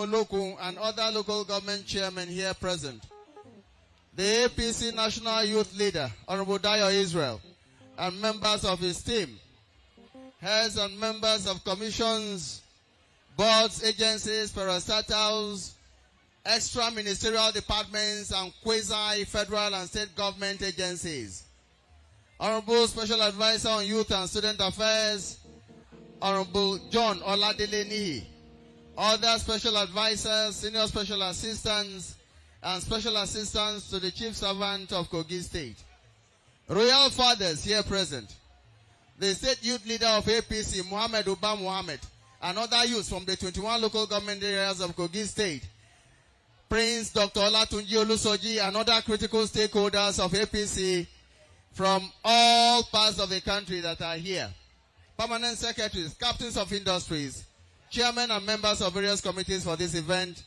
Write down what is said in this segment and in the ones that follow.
Loku and other local government chairmen here present, the APC National Youth Leader, Honorable Dayo Israel, and members of his team, heads and members of commissions, boards, agencies, parastatals, extra-ministerial departments, and quasi-federal and state government agencies. Honorable Special Advisor on Youth and Student Affairs, Honorable John Oladele Nihi, other special advisors, senior special assistants, and special assistants to the chief servant of Kogi State. Royal fathers here present, the state youth leader of APC, Mohammadu, and other youths from the 21 local government areas of Kogi State, Prince Dr. Olatunji Olusoji, and other critical stakeholders of APC from all parts of the country that are here. Permanent secretaries, captains of industries, chairmen and members of various committees for this event,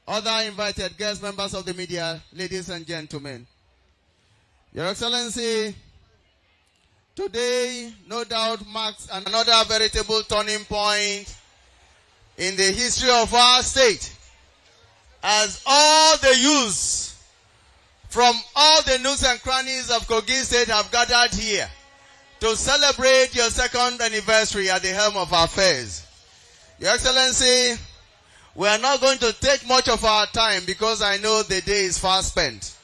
other invited guests, members of the media, ladies and gentlemen. Your Excellency, today no doubt marks another veritable turning point in the history of our state, as all the youths from all the nooks and crannies of Kogi State have gathered here to celebrate your second anniversary at the helm of our affairs. Your Excellency, we are not going to take much of our time because I know the day is fast spent.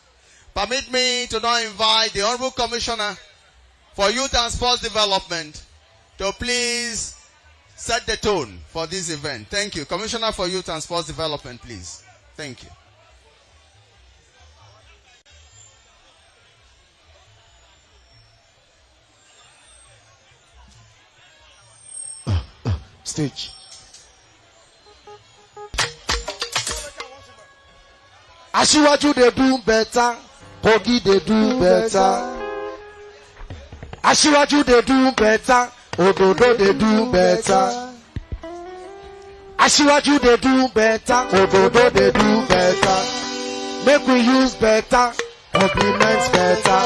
Permit me to now invite the Honorable Commissioner for Youth and Sports Development to please set the tone for this event. Thank you. Commissioner for Youth and Sports Development, please. Thank you. Stage. Asiwaju they do better, Kogi they do better. Asiwaju they do better, Ododo they do better. Asiwaju they do better, Ododo they do better. Make we use better, compliments better.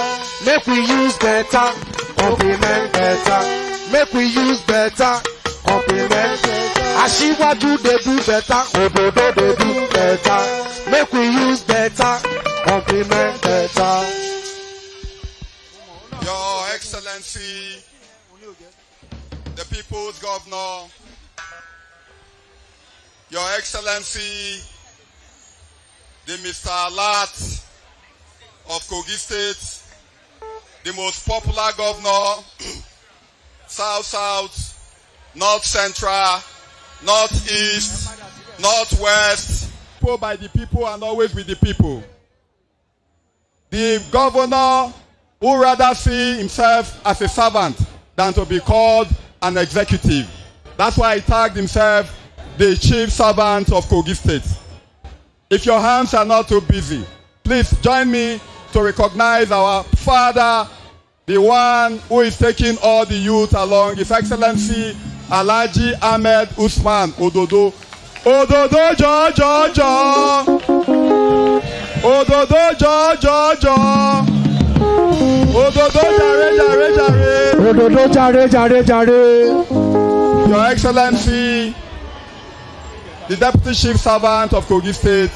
Make we use better, compliment better. Make we use better, compliment better. Asiwaju they do better, Ododo they do better. Make we use better, compliment better. Your Excellency, the People's Governor, Your Excellency, the Mr. Alat of Kogi State, the most popular governor, South-South, North-Central, North-East, North-West, by the people and always with the people. The governor who rather see himself as a servant than to be called an executive. That's why he tagged himself the chief servant of Kogi State. If your hands are not too busy, please join me to recognize our father, the one who is taking all the youth along, His Excellency Alhaji Ahmed Usman Ododo. Ododo jo jo jo. Ododo jo jo jo. Ododo jare jare jare. Ododo jare jare jare. Your Excellency, the Deputy Chief Servant of Kogi State,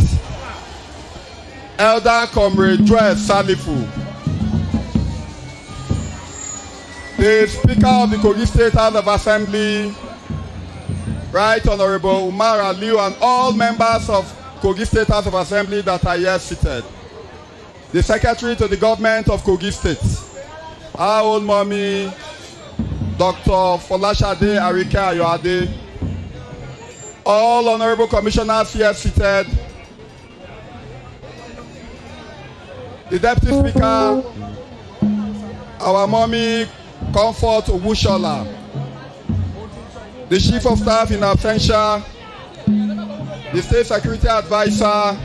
Elder Comrade Joel Salifu, the Speaker of the Kogi State House of Assembly, Right Honorable Umar Aliu, and all members of Kogi State House of Assembly that are here seated. The Secretary to the Government of Kogi State, our old mommy, Dr. Folashade Arike Ayoade, all Honorable Commissioners here seated, the Deputy Speaker, our mommy, Comfort Owushola, the Chief of Staff in absentia, the State Security Advisor,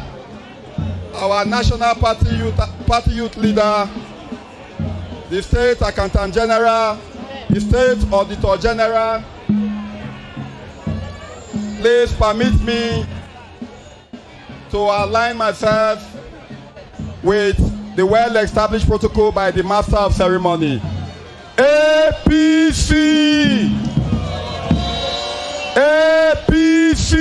our National Party Youth Leader, the State Accountant General, the State Auditor General. Please permit me to align myself with the well-established protocol by the Master of Ceremony. APC! APC!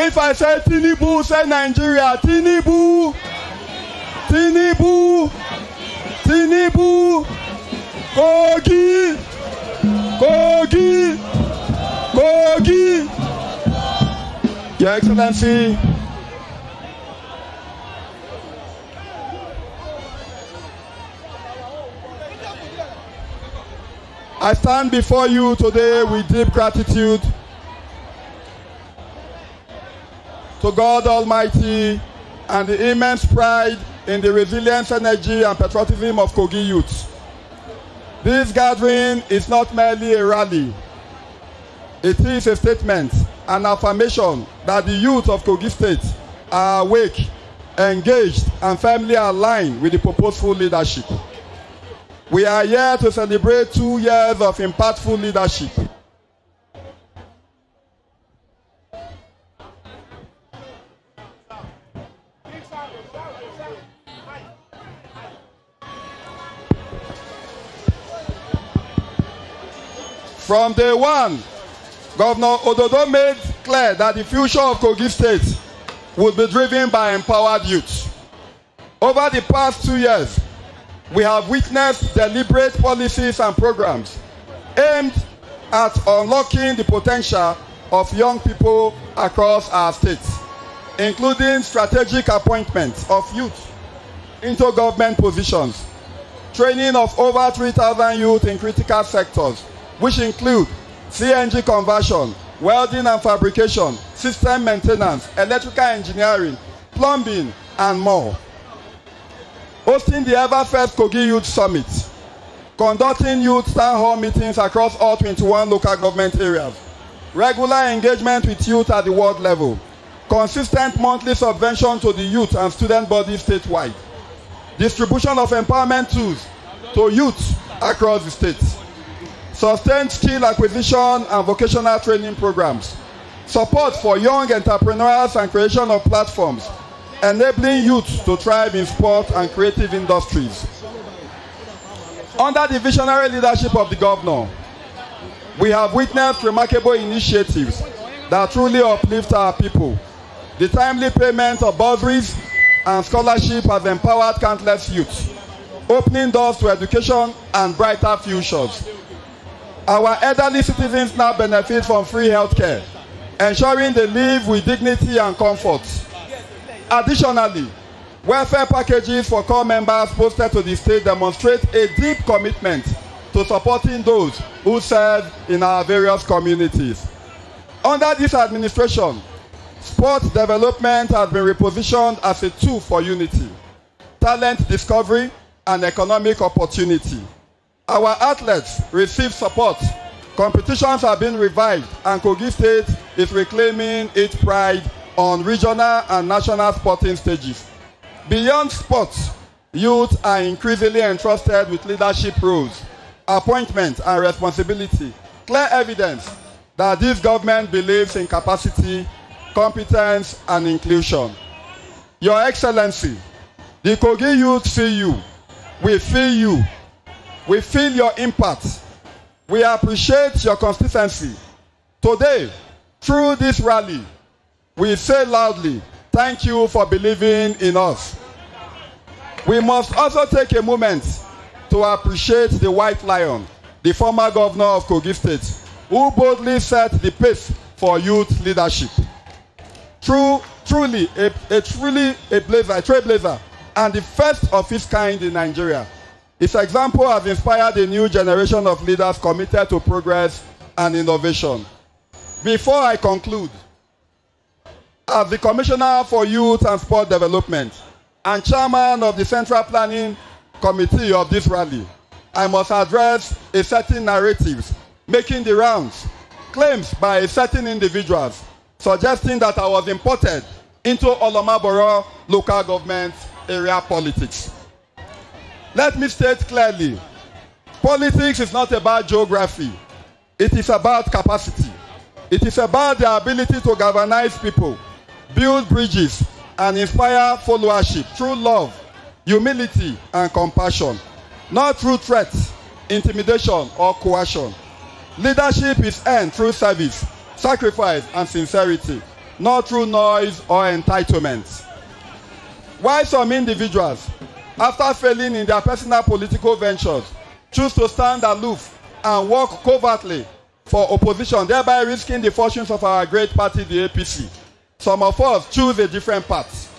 If I say Tinubu, say Nigeria. Tinubu. Tinubu. Tinubu. Kogi. Kogi. Kogi. Your Excellency, I stand before you today with deep gratitude to God Almighty and the immense pride in the resilience, energy, and patriotism of Kogi youth. This gathering is not merely a rally. It is a statement, an affirmation that the youth of Kogi State are awake, engaged, and firmly aligned with the purposeful leadership. We are here to celebrate 2 years of impactful leadership. From day one, Governor Ododo made clear that the future of Kogi State would be driven by empowered youth. Over the past 2 years, we have witnessed deliberate policies and programs aimed at unlocking the potential of young people across our states, including strategic appointments of youth into government positions, training of over 3,000 youth in critical sectors, which include CNG conversion, welding and fabrication, system maintenance, electrical engineering, plumbing, and more. Hosting the ever-first Kogi Youth Summit, conducting youth town hall meetings across all 21 local government areas, regular engagement with youth at the world level, consistent monthly subvention to the youth and student bodies statewide, distribution of empowerment tools to youth across the state, sustained skill acquisition and vocational training programs, support for young entrepreneurs and creation of platforms, enabling youth to thrive in sport and creative industries. Under the visionary leadership of the governor, we have witnessed remarkable initiatives that truly uplift our people. The timely payment of bursaries and scholarship has empowered countless youth, opening doors to education and brighter futures. Our elderly citizens now benefit from free health care, ensuring they live with dignity and comfort. Additionally, welfare packages for core members posted to the state demonstrate a deep commitment to supporting those who serve in our various communities. Under this administration, sport development has been repositioned as a tool for unity, talent discovery, and economic opportunity. Our athletes receive support, competitions have been revived, and Kogi State is reclaiming its pride on regional and national sporting stages. Beyond sports, youth are increasingly entrusted with leadership roles, appointment, and responsibility. Clear evidence that this government believes in capacity, competence, and inclusion. Your Excellency, the Kogi youth feel you. We feel you. We feel your impact. We appreciate your consistency. Today, through this rally, we say loudly, thank you for believing in us. We must also take a moment to appreciate the White Lion, the former governor of Kogi State, who boldly set the pace for youth leadership. Truly a trailblazer, and the first of its kind in Nigeria. His example has inspired a new generation of leaders committed to progress and innovation. Before I conclude, as the Commissioner for Youth and Sport Development and Chairman of the Central Planning Committee of this rally, I must address a certain narratives making the rounds, claims by certain individuals suggesting that I was imported into Olomaboro local government area politics. Let me state clearly, politics is not about geography. It is about capacity. It is about the ability to galvanize people, build bridges, and inspire followership through love, humility, and compassion, not through threats, intimidation, or coercion. Leadership is earned through service, sacrifice, and sincerity. not through noise or entitlement. Why some individuals, after failing in their personal political ventures, choose to stand aloof and work covertly for opposition, thereby risking the fortunes of our great party, the APC. Some of us choose a different path.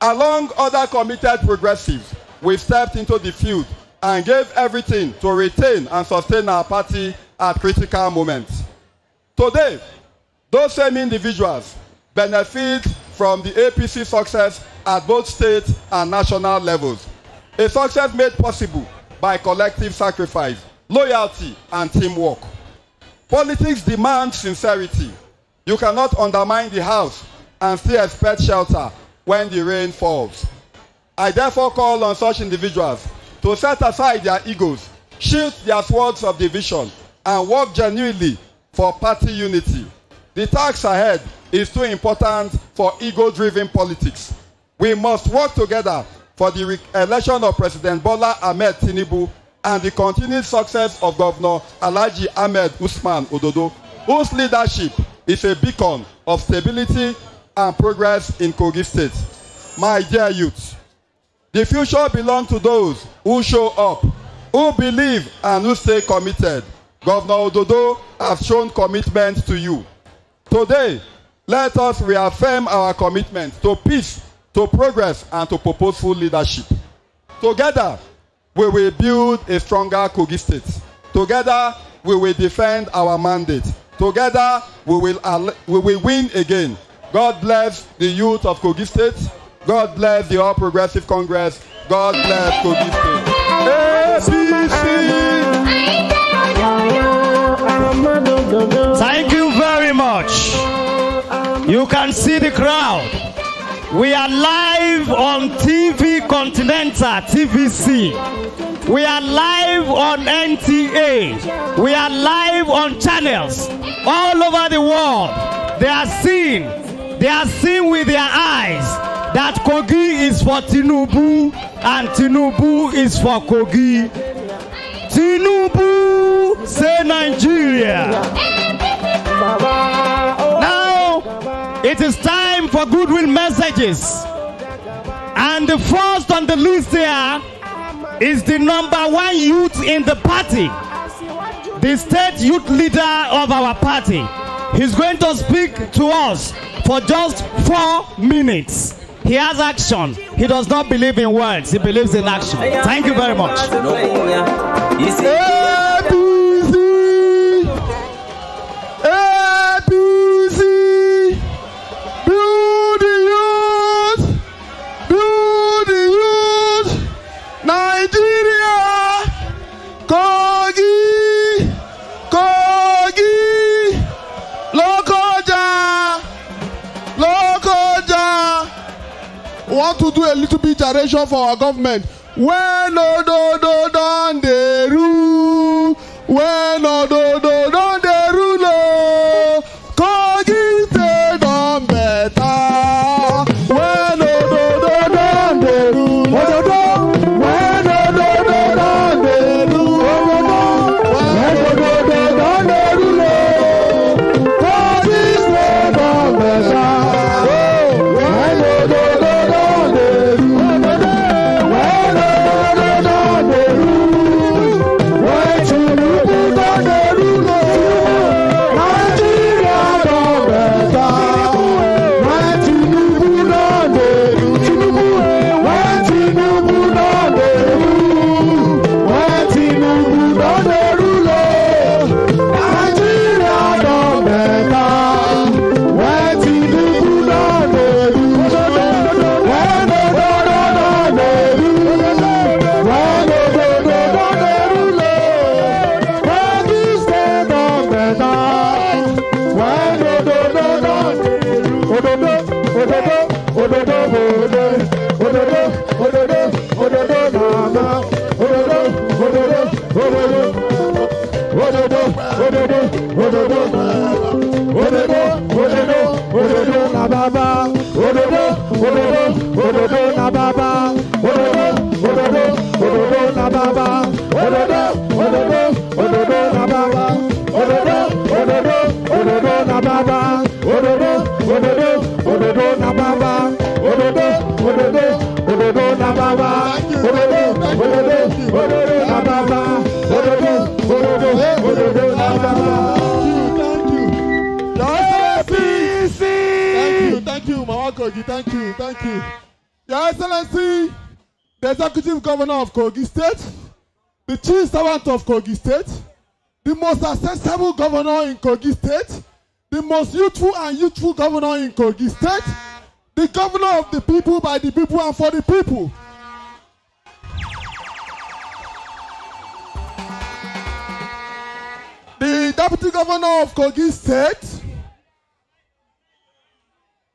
Along other committed progressives, we stepped into the field and gave everything to retain and sustain our party at critical moments. Today, those same individuals benefit from the APC success at both state and national levels. A success made possible by collective sacrifice, loyalty, and teamwork. Politics demands sincerity. You cannot undermine the house and still expect shelter when the rain falls. I therefore call on such individuals to set aside their egos, shield their swords of division, and work genuinely for party unity. The task ahead is too important for ego-driven politics. We must work together for the re-election of President Bola Ahmed Tinubu and the continued success of Governor Alhaji Ahmed Usman Ododo, whose leadership is a beacon of stability and progress in Kogi State. My dear youth, the future belongs to those who show up, who believe, and who stay committed. Governor Ododo has shown commitment to you. Today, let us reaffirm our commitment to peace, to progress, and to purposeful leadership. Together, we will build a stronger Kogi State. Together, we will defend our mandate. Together, we will win again. God bless the youth of Kogi State. God bless the All Progressive Congress. God bless Kogi State. Thank you very much. You can see the crowd. We are live on TV Continental, TVC. We are live on NTA. We are live on channels all over the world. They are seeing with their eyes that Kogi is for Tinubu and Tinubu is for Kogi. Tinubu, say Nigeria. Now, it is time for Goodwill messages. And the first on the list here is the #1 youth in the party, the state youth leader of our party. He's going to speak to us for just 4 minutes. He has action. He does not believe in words. He believes in action. Thank you very much. Want to do a little bit generation for our government. When Ododo don dey rule, when Ododo don dey rule, oh, Kogi State don better. When Ododo don dey rule, Ododo, when Ododo don dey rule, Ododo, when Ododo don dey rule, oh, Kogi State don better. Baba, Kogi. Thank you. Thank you. Your Excellency, the Executive Governor of Kogi State, the Chief Servant of Kogi State, the most accessible governor in Kogi State, the most youthful governor in Kogi State, the governor of the people, by the people, and for the people. The Deputy Governor of Kogi State,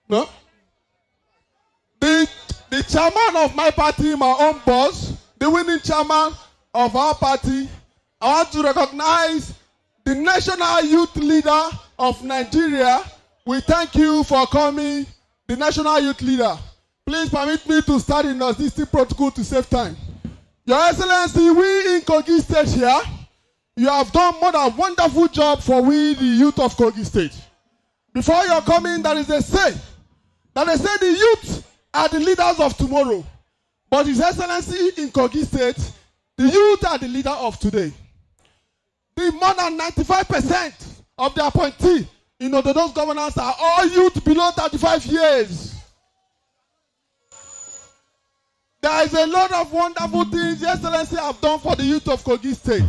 no? The chairman of my party, my own boss, the winning chairman of our party. I want to recognize the national youth leader of Nigeria. We thank you for coming, the national youth leader. Please permit me to start in the protocol to save time. Your Excellency, we in Kogi State here, you have done more than a wonderful job for we, the youth of Kogi State. Before you're coming, there is a say. That they say the youth are the leaders of tomorrow. But His Excellency in Kogi State, the youth are the leader of today. The more than 95% of the appointees in those governors are all youth below 35 years. There is a lot of wonderful things His Excellency have done for the youth of Kogi State.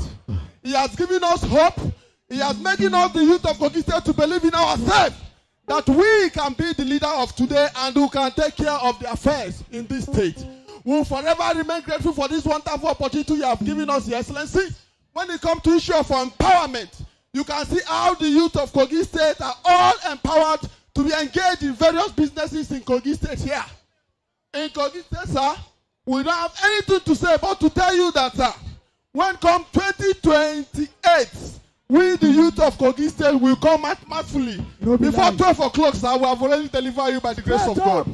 He has given us hope. He has made us the youth of Kogi State to believe in ourselves, that we can be the leader of today and who can take care of the affairs in this state. We will forever remain grateful for this wonderful opportunity you have given us, Your Excellency. When it comes to issue of empowerment, you can see how the youth of Kogi State are all empowered to be engaged in various businesses in Kogi State here. In Kogi State, sir, we don't have anything to say but to tell you that, sir, when come 2028, we, the youth of Kogi State, will come massively. Before 12 o'clock, sir, we have already delivered you by the grace of God.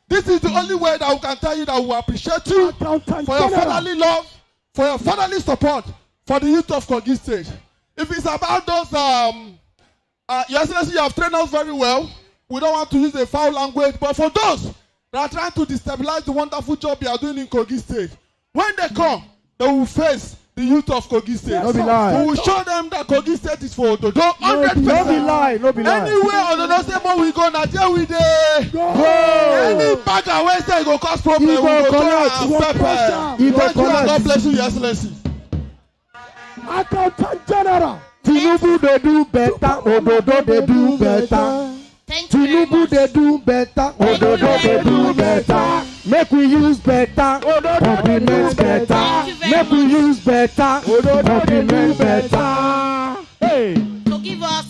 This is the only way that we can tell you that we appreciate you for your fatherly love, for your fatherly support for the youth of Kogi State. If it's about those, Your Excellency, you have trained us very well. We don't want to use a foul language, but for those that are trying to destabilize the wonderful job you are doing in Kogi State, when they come, they will face the youth of Kogi State. No be lie. We will show them that Kogi State is for Ododo 100%. No be lie. No be lie. Anywhere Ododo say more we go, na there we dey. Any bagger wey say go cause problem, we go go and pepper. Thank you and God bless you, Your Excellency. Accountant General. Tinubu they do better. Ododo they do better. Tinubu they do better. Ododo they do better. Make we use better. Compliments better. Make we use better. Compliments better. Hey. To give us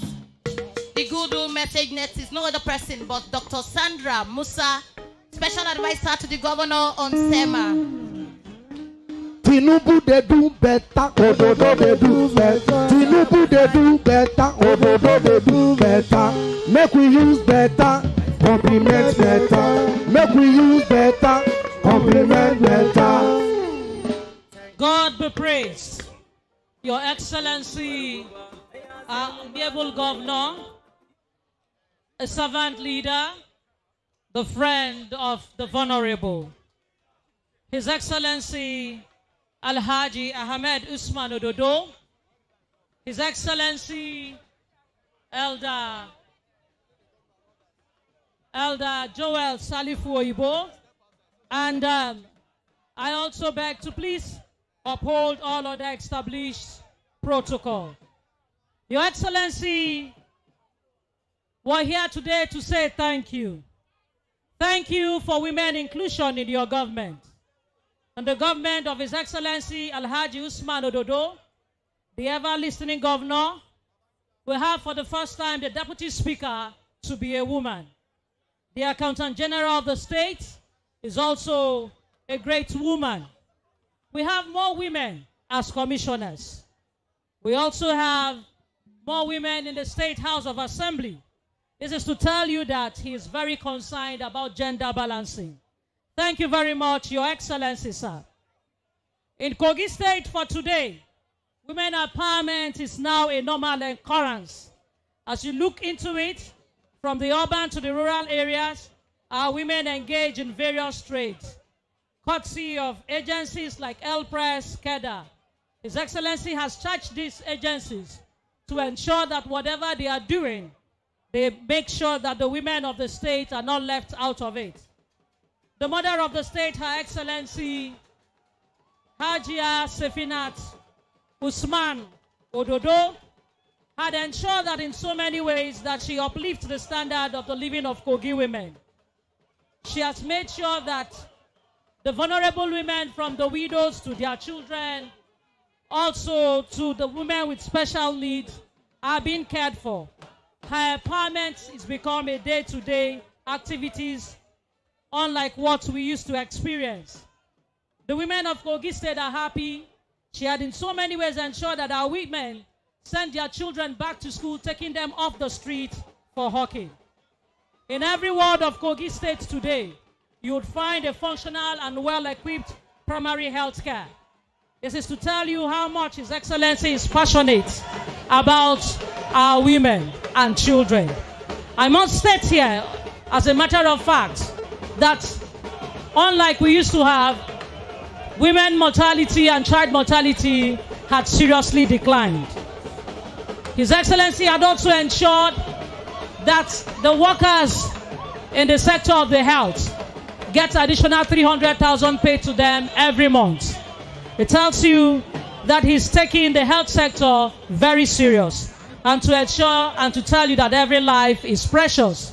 the good message next is no other person but Dr. Sandra Musa, Special Advisor to the Governor on SEMA. Tinubu they do better. Ododo they do better. Tinubu they do better. Ododo they do better. Make we use better. Compliments better. Make we use better. Compliments better. God be praised. Your Excellency, amiable Governor, a servant leader, the friend of the vulnerable. His Excellency Alhaji Ahmed Usman Ododo, His Excellency Elder Joel Salifu Oyibo, and I also beg to please uphold all other established protocol. Your Excellency, we're here today to say thank you. Thank you for women inclusion in your government. And the government of His Excellency Alhaji Usman Ododo, the ever-listening governor, will have for the first time the deputy speaker to be a woman. The Accountant General of the state is also a great woman. We have more women as commissioners. We also have more women in the State House of Assembly. This is to tell you that he is very concerned about gender balancing. Thank you very much, Your Excellency, sir. In Kogi State for today, women empowerment is now a normal occurrence. As you look into it, from the urban to the rural areas, our women engage in various trades, courtesy of agencies like El-Press, KEDA. His Excellency has charged these agencies to ensure that whatever they are doing, They make sure that the women of the state are not left out of it. The mother of the state, Her Excellency Hajia Sefinat Usman Ododo, had ensured that in so many ways that she uplifts the standard of the living of Kogi women. She has made sure that the vulnerable women, from the widows to their children, also to the women with special needs, are being cared for. Her empowerment has become a day-to-day activities, unlike what we used to experience. The women of Kogi State are happy. She had in so many ways ensured that our women send their children back to school, taking them off the street for hockey. In every ward of Kogi State today, you would find a functional and well-equipped primary health care. This is to tell you how much His Excellency is passionate about our women and children. I must state here, as a matter of fact, that unlike we used to have, women mortality and child mortality had seriously declined. His Excellency had also ensured that the workers in the sector of the health get additional 300,000 paid to them every month. It tells you that he's taking the health sector very serious, and to ensure and to tell you that every life is precious.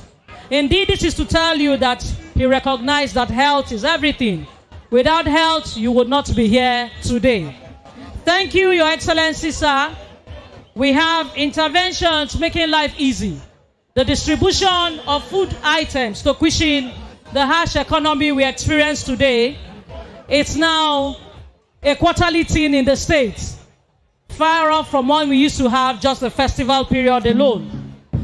Indeed, this is to tell you that he recognized that health is everything. Without health, you would not be here today. Thank you, Your Excellency, sir. We have interventions making life easy. The distribution of food items to cushion the harsh economy we experience today, it's now a quarterly thing in the States, far off from one we used to have just the festival period alone.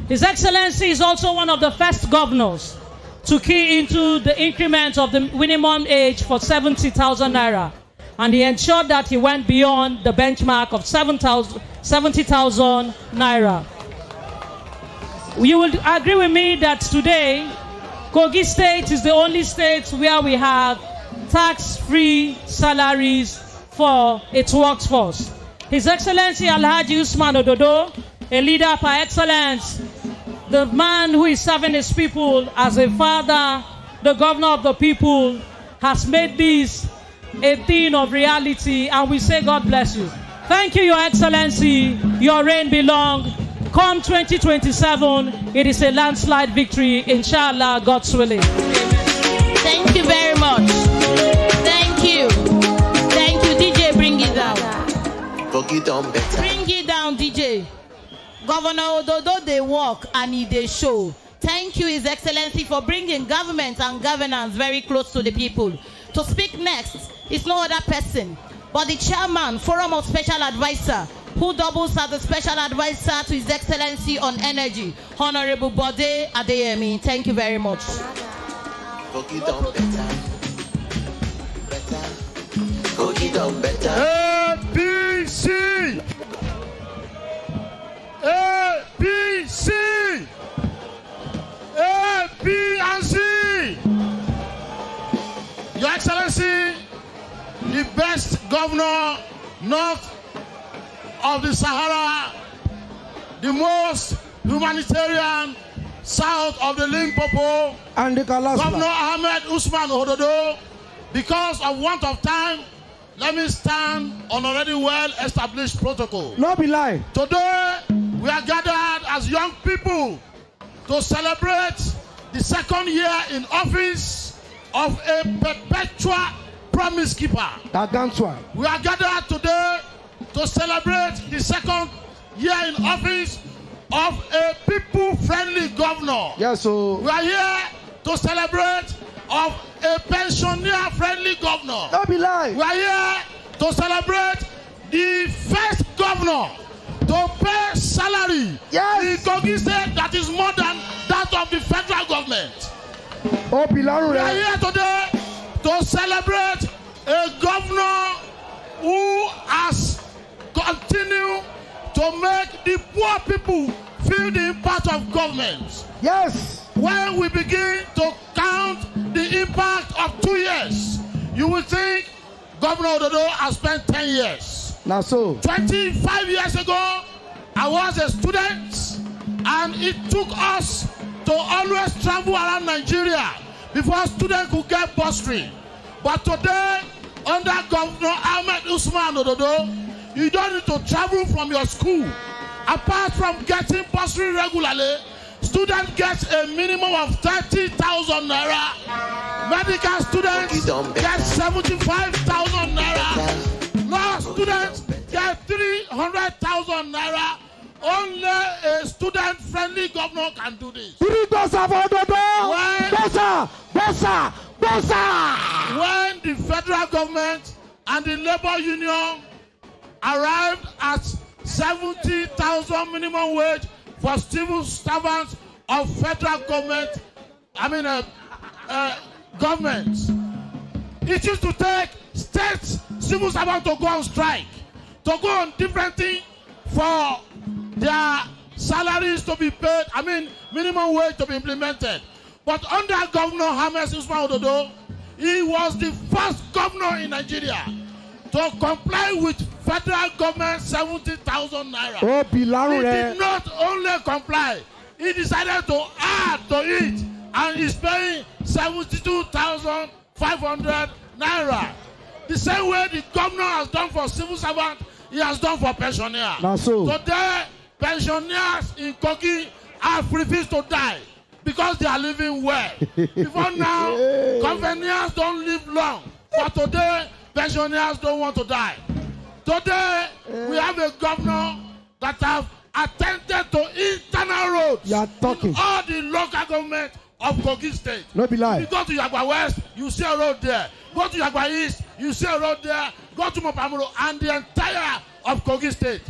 His Excellency is also one of the first governors to key into the increment of the minimum age for 70,000 naira. And he ensured that he went beyond the benchmark of 70,000 naira. You will agree with me that today, Kogi State is the only state where we have tax-free salaries for its workforce. His Excellency Alhaji Usman Ododo, a leader par excellence, the man who is serving his people as a father, the governor of the people, has made this a thing of reality, and we say God bless you. Thank you, Your Excellency. Your reign belongs. Come 2027, it is a landslide victory, inshallah, God's willing. Thank you very much. Thank you. Thank you, DJ. Bring it down. Bring it down, DJ. Governor Ododo, they walk and they show. Thank you, His Excellency, for bringing government and governance very close to the people. To speak next is no other person but the chairman, Forum of Special Advisor, who doubles as the special advisor to His Excellency on Energy, Honorable Bode Adeyemi. Thank you very much. Kogi done better. Kogi done better. APC! APC! APC! Your Excellency, the best governor north of the Sahara, the most humanitarian south of the Limpopo, and the Governor Ahmed Usman Ododo. Because of want of time, let me stand on already well-established protocol. No be lie. Today, we are gathered as young people to celebrate the second year in office of a perpetual promise keeper. We are gathered today to celebrate the second year in office of a people-friendly governor. Yes, so we are here to celebrate of a pensioner-friendly governor. Don't be lying. We are here to celebrate the first governor to pay salary in Kogi State that is more than that of the federal government. We are here today to celebrate a governor who has continued to make the poor people feel the impact of government. Yes. When we begin to count the impact of 2 years, you will think Governor Ododo has spent 10 years. Now so 25 years ago, I was a student And it took us to always travel around Nigeria before students could get bursary. But today, under Governor Ahmed Usman Ododo, you don't need to travel from your school. Apart from getting bursary regularly, students get a minimum of 30,000 naira. Medical students get 75,000 naira. Law students get 300,000 naira. Only a student-friendly governor can do this. When the federal government and the labor union arrived at 70,000 minimum wage for civil servants of federal government, governments. It used to take state civil servants to go on strike, to go on different things for their salaries to be paid, minimum wage to be implemented. But under Governor Ahmed Usman Ododo, he was the first governor in Nigeria to comply with federal government 70,000 naira. He did not only comply, he decided to add to it, and he's paying 72,500 naira. The same way the governor has done for civil servants, he has done for pensioners. Today, pensioners in Kogi have refused to die because they are living well. Before now, conveners don't live long. But today, pensioners don't want to die. Today, we have a governor that have attended to internal roads in all the local government of Kogi State. No be lie. You go to Yagba West, you see a road there. Go to Yagba East, you see a road there. Go to Mohammadu and the entire of Kogi State.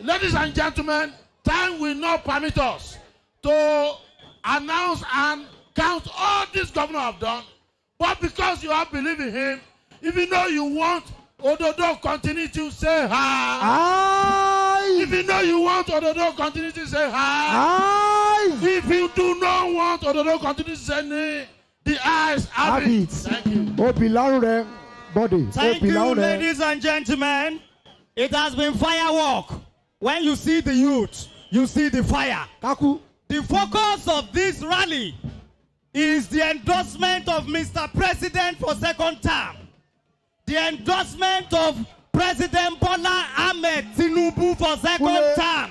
Ladies and gentlemen, time will not permit us to announce and count all this governor have done. But because you have believed in him, even though you want Ododo continue to say hi. Aye. If you know you want Ododo continue to say hi. Aye. If you do not want Ododo continue to say nay, the eyes have it. Thank you. Thank you, ladies and gentlemen. It has been firework. When you see the youth, you see the fire. Kaku. The focus of this rally is the endorsement of Mr. President for second term. The endorsement of President Bola Ahmed Tinubu for second term.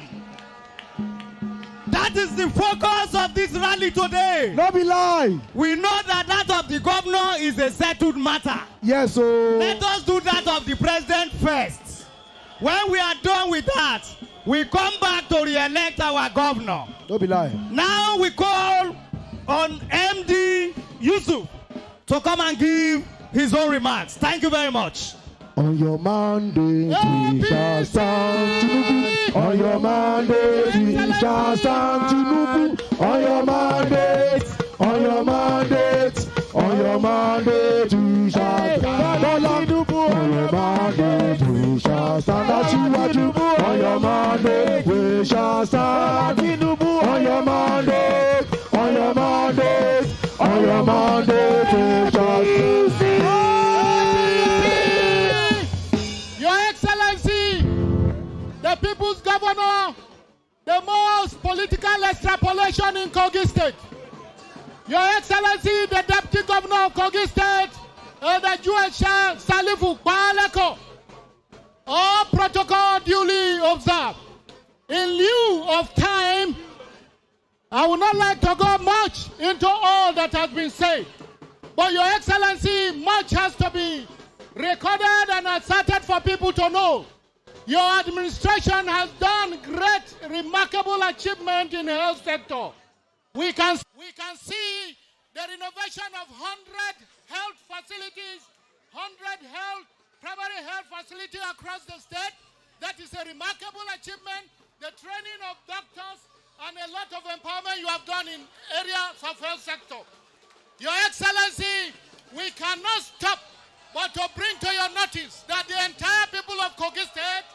That is the focus of this rally today. No be lie. We know that that of the governor is a settled matter. Yes, sir. Let us do that of the president first. When we are done with that, we come back to re-elect our governor. No be lie. Now we call on MD Yusuf to come and give his own remarks. Thank you very much. On your mandate, we shall stand Tinubu. On your mandate, we shall stand Tinubu. On your mandate, on your mandate, on your mandate, we shall stand Tinubu. On your mandate, we shall stand Tinubu. On your mandate, we shall stand Tinubu. On your mandate, on your mandate, on your mandate, we shall stand. The people's governor, the most political extrapolation in Kogi State. Your Excellency, the Deputy Governor of Kogi State, the Jewish Salifu Baleko. All protocol duly observed. In lieu of time, I would not like to go much into all that has been said. But Your Excellency, much has to be recorded and asserted for people to know. Your administration has done great, remarkable achievement in the health sector. We can see the renovation of 100 health facilities, 100 primary health facilities across the state. That is a remarkable achievement. The training of doctors and a lot of empowerment you have done in areas of health sector. Your Excellency, we cannot stop but to bring to your notice that the entire people of Kogi State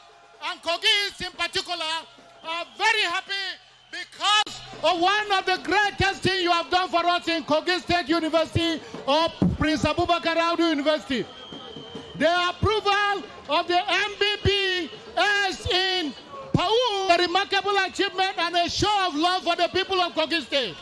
and Kogi East in particular are very happy because of one of the greatest things you have done for us in Kogi State University or Prince Abubakar Audu University. The approval of the MBBS in Pau, a remarkable achievement and a show of love for the people of Kogi State.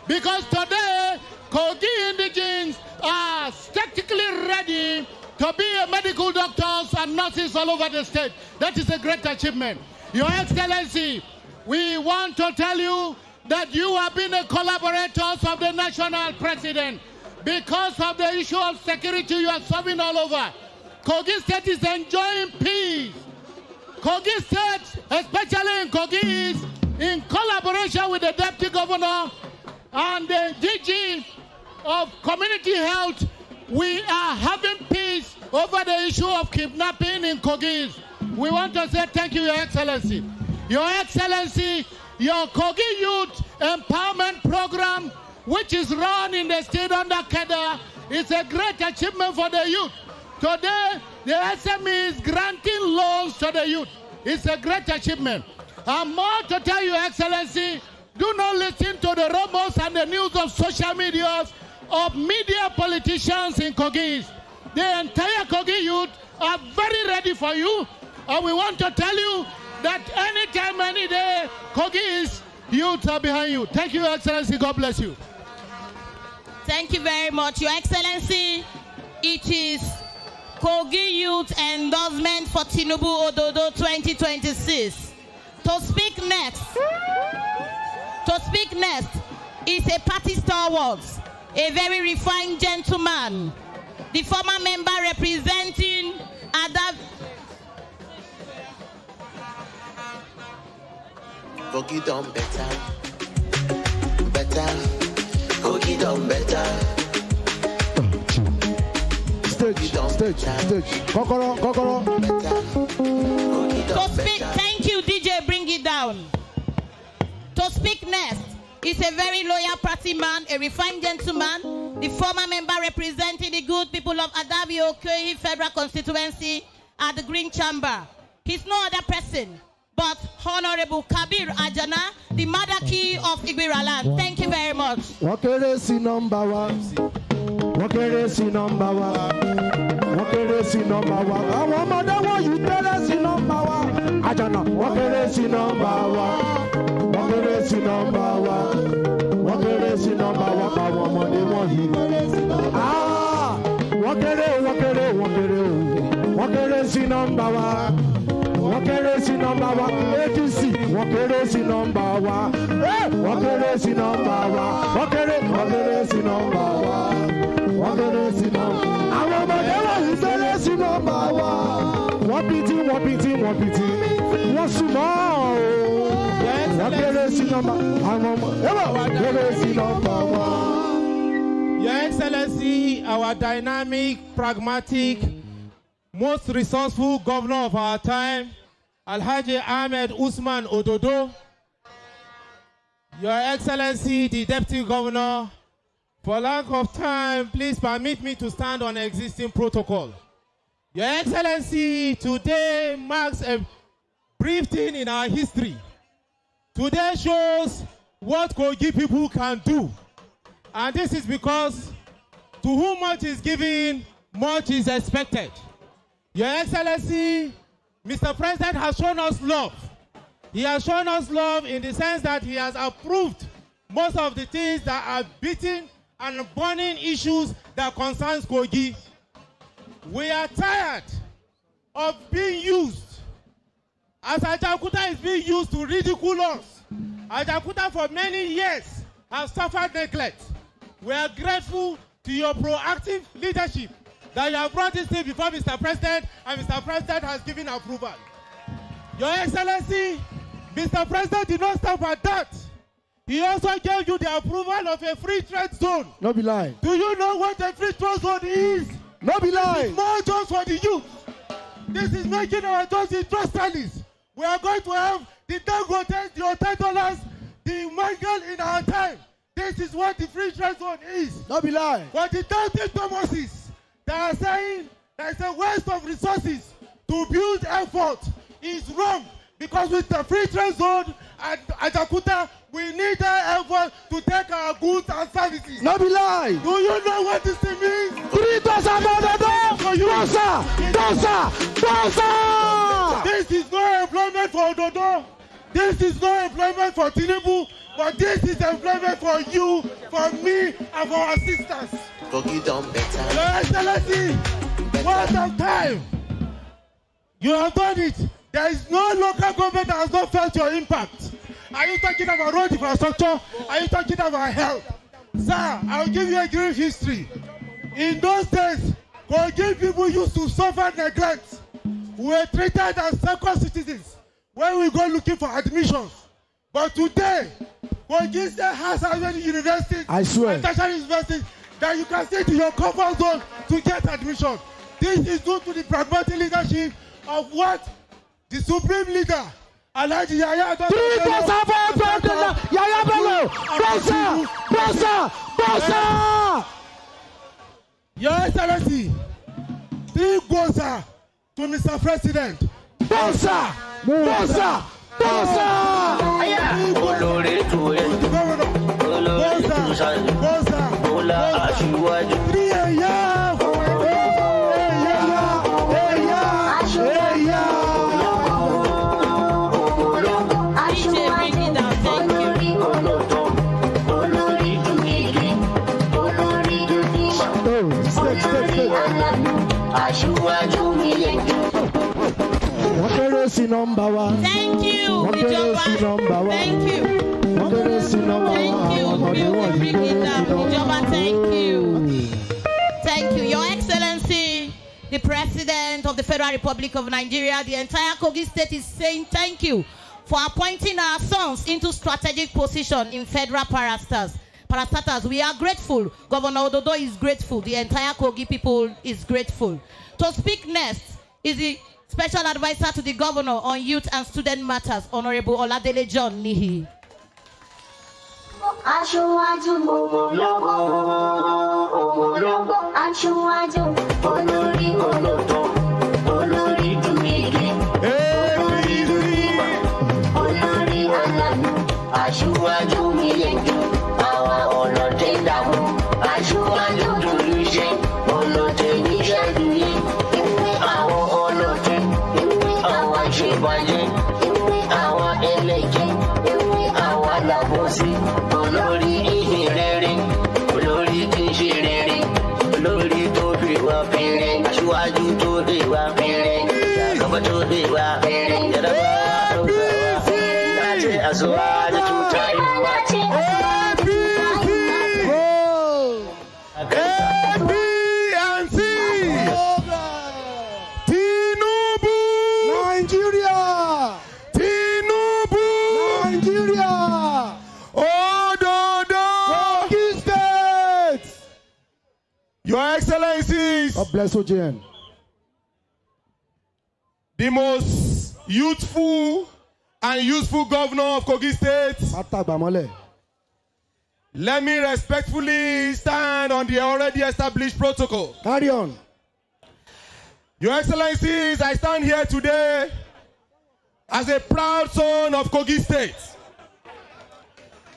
Because today, Kogi indigents are statically ready to be medical doctors and nurses all over the state. That is a great achievement. Your Excellency, we want to tell you that you have been a collaborator of the national president. Because of the issue of security you are serving all over, Kogi State is enjoying peace. Kogi State, especially in Kogi, is in collaboration with the Deputy Governor and the DG of Community Health. We are having peace over the issue of kidnapping in Kogi. We want to say thank you, Your Excellency. Your Excellency, your Kogi Youth Empowerment Program, which is run in the state under KEDA, is a great achievement for the youth. Today, the SME is granting loans to the youth. It's a great achievement. And more to tell you, Excellency, do not listen to the rumors and the news of social media of media politicians in Kogi. The entire Kogi youth are very ready for you. And we want to tell you that anytime, any day, Kogi's youth are behind you. Thank you, Your Excellency. God bless you. Thank you very much, Your Excellency. It is Kogi Youth Endorsement for Tinubu Ododo 2026. To speak next is a party stalwart, a very refined gentleman, the former member representing Ada. Kogi done better. Kogi done better. Stage. Kokoro. To speak, thank you, DJ, bring it down. To speak next is a very loyal party man, a refined gentleman, the former member representing the good people of Adavio Kogi Federal Constituency at the Green Chamber. He's no other person but Honorable Kabir Ajana, the mother key of Ibiraland. Thank you very much. Wakeresi number one. Wakeresi number one. Wakeresi number one. I want mother one. You tell us number one. Ajana. Wakeresi number one. Wakeresi number one. Wakeresi number one. I want mother one. You. Ah. Wakere. Wakeresi number one. Wakeresi number one, ATC. Wakeresi number one, Wakeresi number one, Wakeresi number one, Wakeresi number. Àwọn ọmọdé wà ní Wakeresi number one. Wọ́n pìtì. Wọ́n súnmọ́ o. Wakeresi number. Àwọn ọmọdé wà Wakeresi number one. Your Excellency, our dynamic, pragmatic, most resourceful governor of our time, Alhaji Ahmed Usman Ododo. Your Excellency, the Deputy Governor, for lack of time, please permit me to stand on existing protocol. Your Excellency, today marks a brief thing in our history. Today shows what Kogi people can do. And this is because to whom much is given, much is expected. Your Excellency, Mr. President has shown us love. He has shown us love in the sense that he has approved most of the things that are beating and burning issues that concerns Kogi. We are tired of being used, as Ajakuta is being used to ridicule us. Ajakuta for many years has suffered neglect. We are grateful to your proactive leadership that you have brought this thing before Mr. President, and Mr. President has given approval. Your Excellency, Mr. President did not stop at that. He also gave you the approval of a free trade zone. No be lie. Do you know what a free trade zone is? No be lie. It's more jobs for the youth. This is making our jobs industrialists. We are going to have the Dangotes, the $10, the mangle in our time. This is what the free trade zone is. No be lie. For the doubting Thomases, they are saying there is a waste of resources to build effort is wrong, because with the free trade zone at Ajakuta, we need that effort to take our goods and services. No be lie. Do you know what this thing means? 3,000 for you. Dosa. This is no employment for Ododo. This is not employment for Tinubu, but this is employment for you, for me, and for our sisters. Kogi done better. Your Excellency, what of time? You have done it. There is no local government that has not felt your impact. Are you talking about road infrastructure? Are you talking about health? Sir, I'll give you a brief history. In those days, Kogi people used to suffer neglect. We were treated as second citizens when we go looking for admissions. But today, Kogi State has as many universities and tertiary universities that you can stay to your comfort zone to get admission. This is due to the pragmatic leadership of what the supreme leader, Alhaji Yaya Bosa! Your Excellency, 3 Bosa to Mr. President. Bosa! Bosa! Bosa! Number one. Thank you, Ijoba. Thank you. Thank you. Thank you. Your Excellency, the President of the Federal Republic of Nigeria, the entire Kogi State is saying thank you for appointing our sons into strategic position in federal parastatals. We are grateful. Governor Ododo is grateful. The entire Kogi people is grateful. To speak next is the Special Advisor to the Governor on Youth and Student Matters, Honorable Oladele John Nihi. Your Excellencies, God bless OJN. The most youthful and useful governor of Kogi State. Let me respectfully stand on the already established protocol. Carry on. Your Excellencies, I stand here today as a proud son of Kogi State.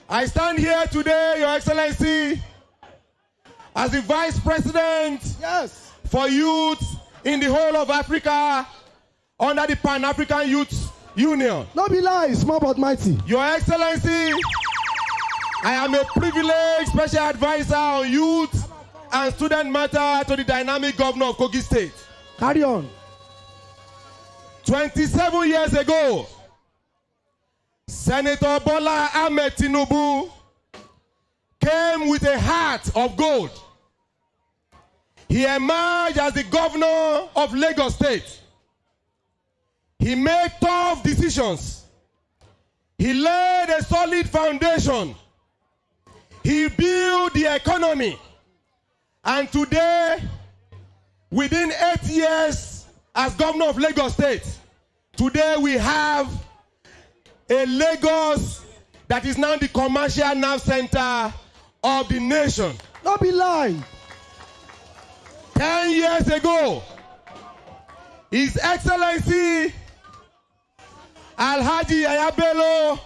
I stand here today, Your Excellency, as the Vice President for Youth in the whole of Africa under the Pan-African Youth Union. No be lies, small but mighty. Your Excellency, I am a privileged special advisor on youth and student matter to the dynamic governor of Kogi State. Carry on. 27 years ago, Senator Bola Ahmed Tinubu came with a heart of gold. He emerged as the governor of Lagos State. He made tough decisions. He laid a solid foundation. He built the economy. And today, within 8 years as governor of Lagos State, today we have a Lagos that is now the commercial nerve center of the nation. No be lie. 10 years ago, His Excellency Alhaji Yaya Bello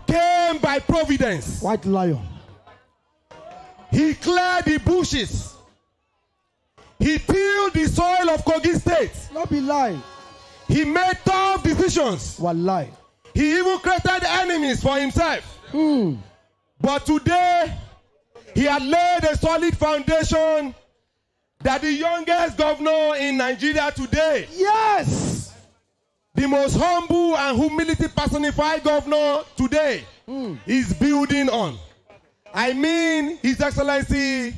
came by providence. White lion. He cleared the bushes. He tilled the soil of Kogi State. No be lie. He made tough decisions. Wallahi. He even created enemies for himself. But today, he had laid a solid foundation that the youngest governor in Nigeria today, yes, the most humble and humility personified governor today, is building on. I mean, His Excellency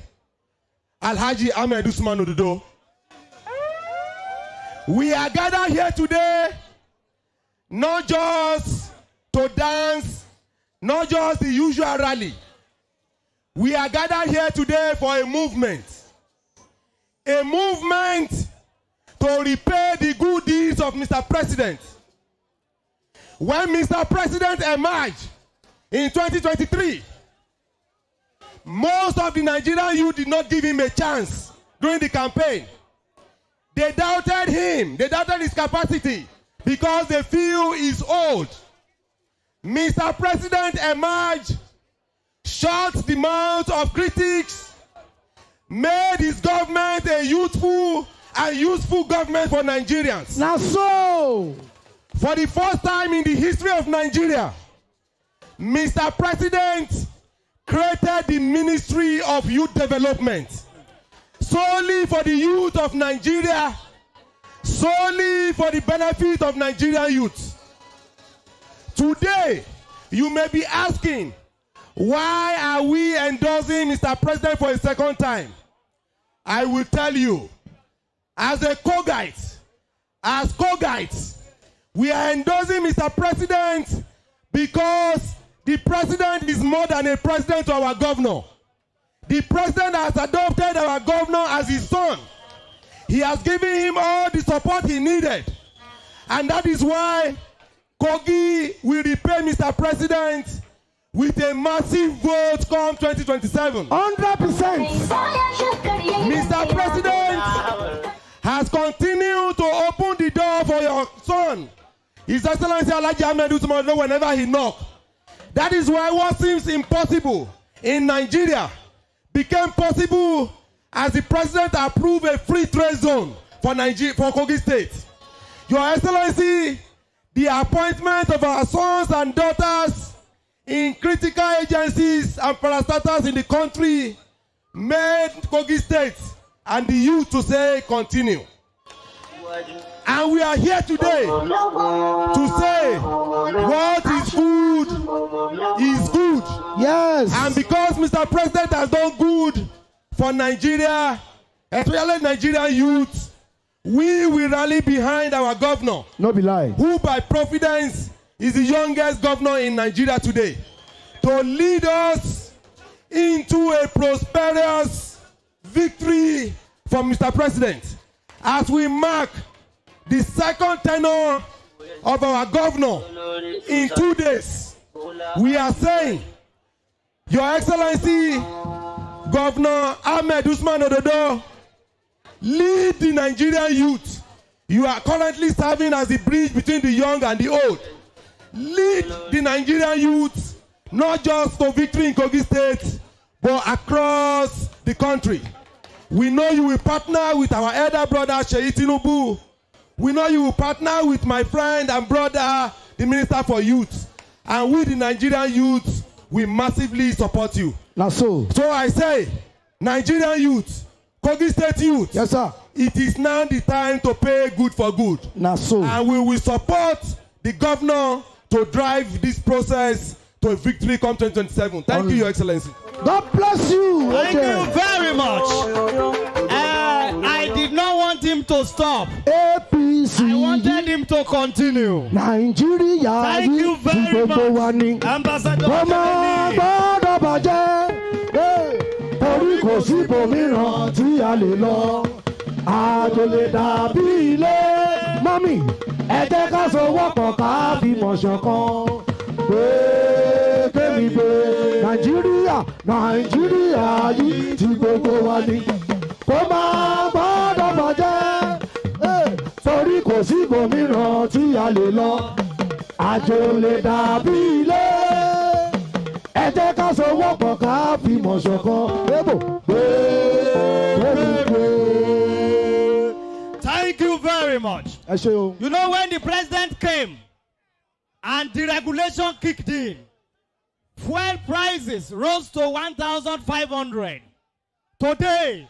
Alhaji Ahmed Usman Ododo. We are gathered here today not just to dance, not just the usual rally. We are gathered here today for a movement to repay the good deeds of Mr. President. When Mr. President emerged in 2023, most of the Nigerian youth did not give him a chance during the campaign. They doubted him. They doubted his capacity because they feel he's old. Mr. President emerged, shut the mouth of critics, made his government a youthful and useful government for Nigerians. Now so, for the first time in the history of Nigeria, Mr. President created the Ministry of Youth Development solely for the youth of Nigeria, solely for the benefit of Nigerian youth. Today, you may be asking, why are we endorsing Mr. President for a second time? I will tell you, as Kogites, we are endorsing Mr. President because the president is more than a president to our governor. The president has adopted our governor as his son. He has given him all the support he needed. And that is why Kogi will repay Mr. President with a massive vote come 2027. 100%. Mr. President has continued to open the door for your son, His Excellency Alhaji Ahmed Usman Ododo, whenever he knocks. That is why what seems impossible in Nigeria became possible as the president approved a free trade zone for Kogi State. Your Excellency, the appointment of our sons and daughters in critical agencies and parastatals in the country made Kogi State and the youth to say continue. And we are here today to say what is good is good. Yes. And because Mr. President has done good for Nigeria, especially Nigerian youth, we will rally behind our governor. No be lie. Who by providence is the youngest governor in Nigeria today, to lead us into a prosperous victory for Mr. President. As we mark the second tenure of our governor in 2 days, we are saying, Your Excellency, Governor Ahmed Usman Ododo, lead the Nigerian youth. You are currently serving as the bridge between the young and the old. Lead the Nigerian youth, not just to victory in Kogi State, but across the country. We know you will partner with our elder brother, Sheyi Tinubu. We know you will partner with my friend and brother, the Minister for Youth. And we, the Nigerian youth, we massively support you. Now so I say, Nigerian youth, Kogi State youth, yes, sir. It is now the time to pay good for good. Now so. And we will support the governor to drive this process to a victory come 2027. Thank you, Your Excellency. God bless you. Thank you very much. I did not want him to stop. APC. I wanted him to continue. Nigeria. Thank you very much, Ambassador. Mami, ẹ jẹ́ ká sowọ́pọ̀ ká fi mọ̀ ṣọ̀kan. Kémi gbé Nàìjíríà yìí tí gbogbo wa ní. Kó máa gbọ́dọ̀ bàjẹ́, torí kò sí ibòmíràn tí a lè lọ. Àjò lè dàbí ilé. Ẹ jẹ́ ká sowọ́pọ̀ ká fi mọ̀ ṣọ̀kan. Thank you very much. You know, when the president came and deregulation kicked in. Fuel prices rose to 1,500. Today,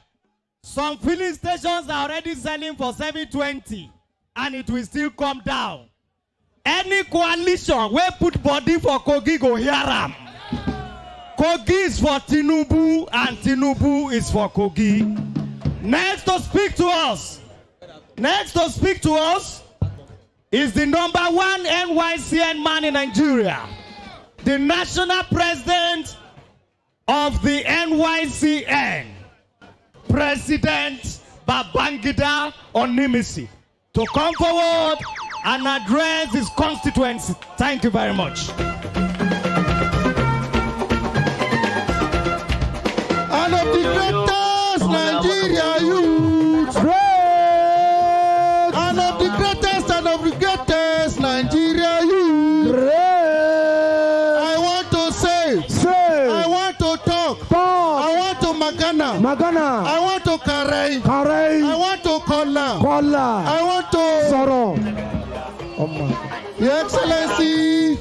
some filling stations are already selling for 720, and it will still come down. Any coalition will put body for Kogi go hear am. Kogi is for Tinubu, and Tinubu is for Kogi. Next to speak to us is the #1 NYCN man in Nigeria, the national president of the NYCN, President Babangida Onimisi, to come forward and address his constituency. Thank you very much. And of the greatest Nigeria youth, and of the greatest Nigeria youth, I want to say, I want to talk, I want to magana, I want to carry, I want to kola, I want to sorrow. Your Excellency,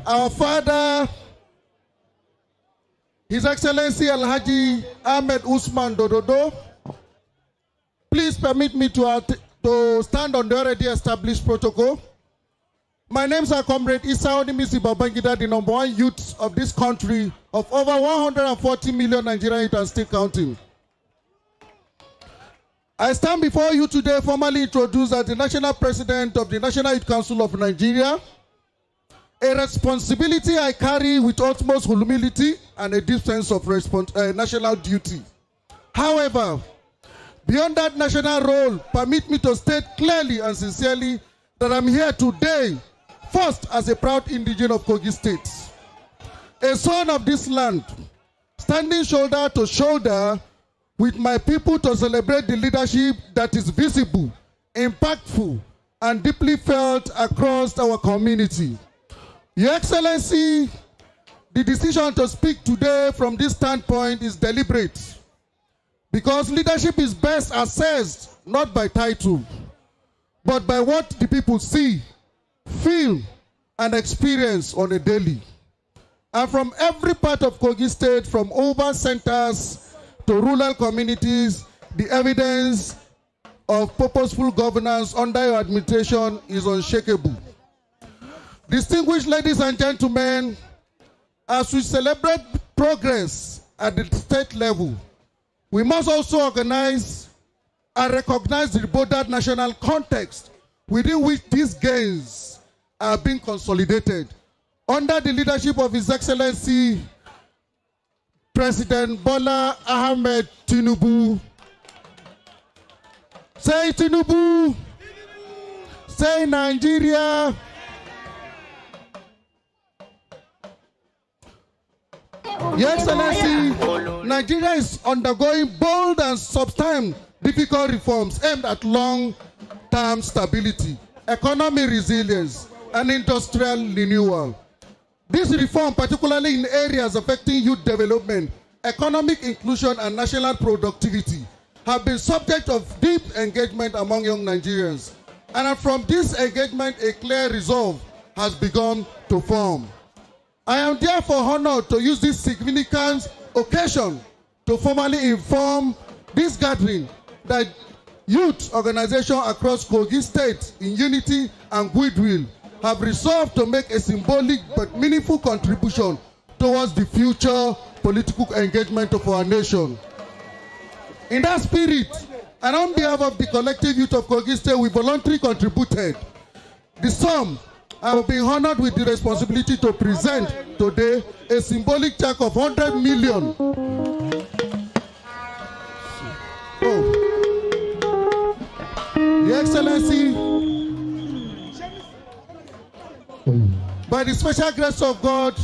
our father, His Excellency Alhaji Ahmed Usman Dododo, please permit me to stand on the already established protocol. My names are Comrade Issa Onimisi Babangida, the #1 youth of this country of over 140 million Nigerian youth and still counting. I stand before you today formally introduced as the National President of the National Youth Council of Nigeria, a responsibility I carry with utmost humility and a deep sense of national duty. However, beyond that national role, permit me to state clearly and sincerely that I'm here today, first as a proud indigene of Kogi State, a son of this land, standing shoulder to shoulder with my people to celebrate the leadership that is visible, impactful, and deeply felt across our community. Your Excellency, the decision to speak today from this standpoint is deliberate, because leadership is best assessed not by title, but by what the people see, feel, and experience on a daily. And from every part of Kogi State, from urban centers to rural communities, the evidence of purposeful governance under your administration is unshakable. Distinguished ladies and gentlemen, as we celebrate progress at the state level, we must also organize and recognize the broader national context within which these gains are being consolidated under the leadership of His Excellency President Bola Ahmed Tinubu. Say Tinubu. Say Nigeria. Your Excellency, Nigeria is undergoing bold and sometimes difficult reforms aimed at long-term stability, economic resilience, and industrial renewal. This reform, particularly in areas affecting youth development, economic inclusion, and national productivity, have been subject of deep engagement among young Nigerians. And from this engagement, a clear resolve has begun to form. I am therefore honored to use this significant occasion to formally inform this gathering that youth organizations across Kogi State in unity and goodwill have resolved to make a symbolic but meaningful contribution towards the future political engagement of our nation. In that spirit, and on behalf of the collective youth of Kogi State, we voluntarily contributed the sum. I will be honored with the responsibility to present today a symbolic check of 100 million. Your Excellency, by the special grace of God,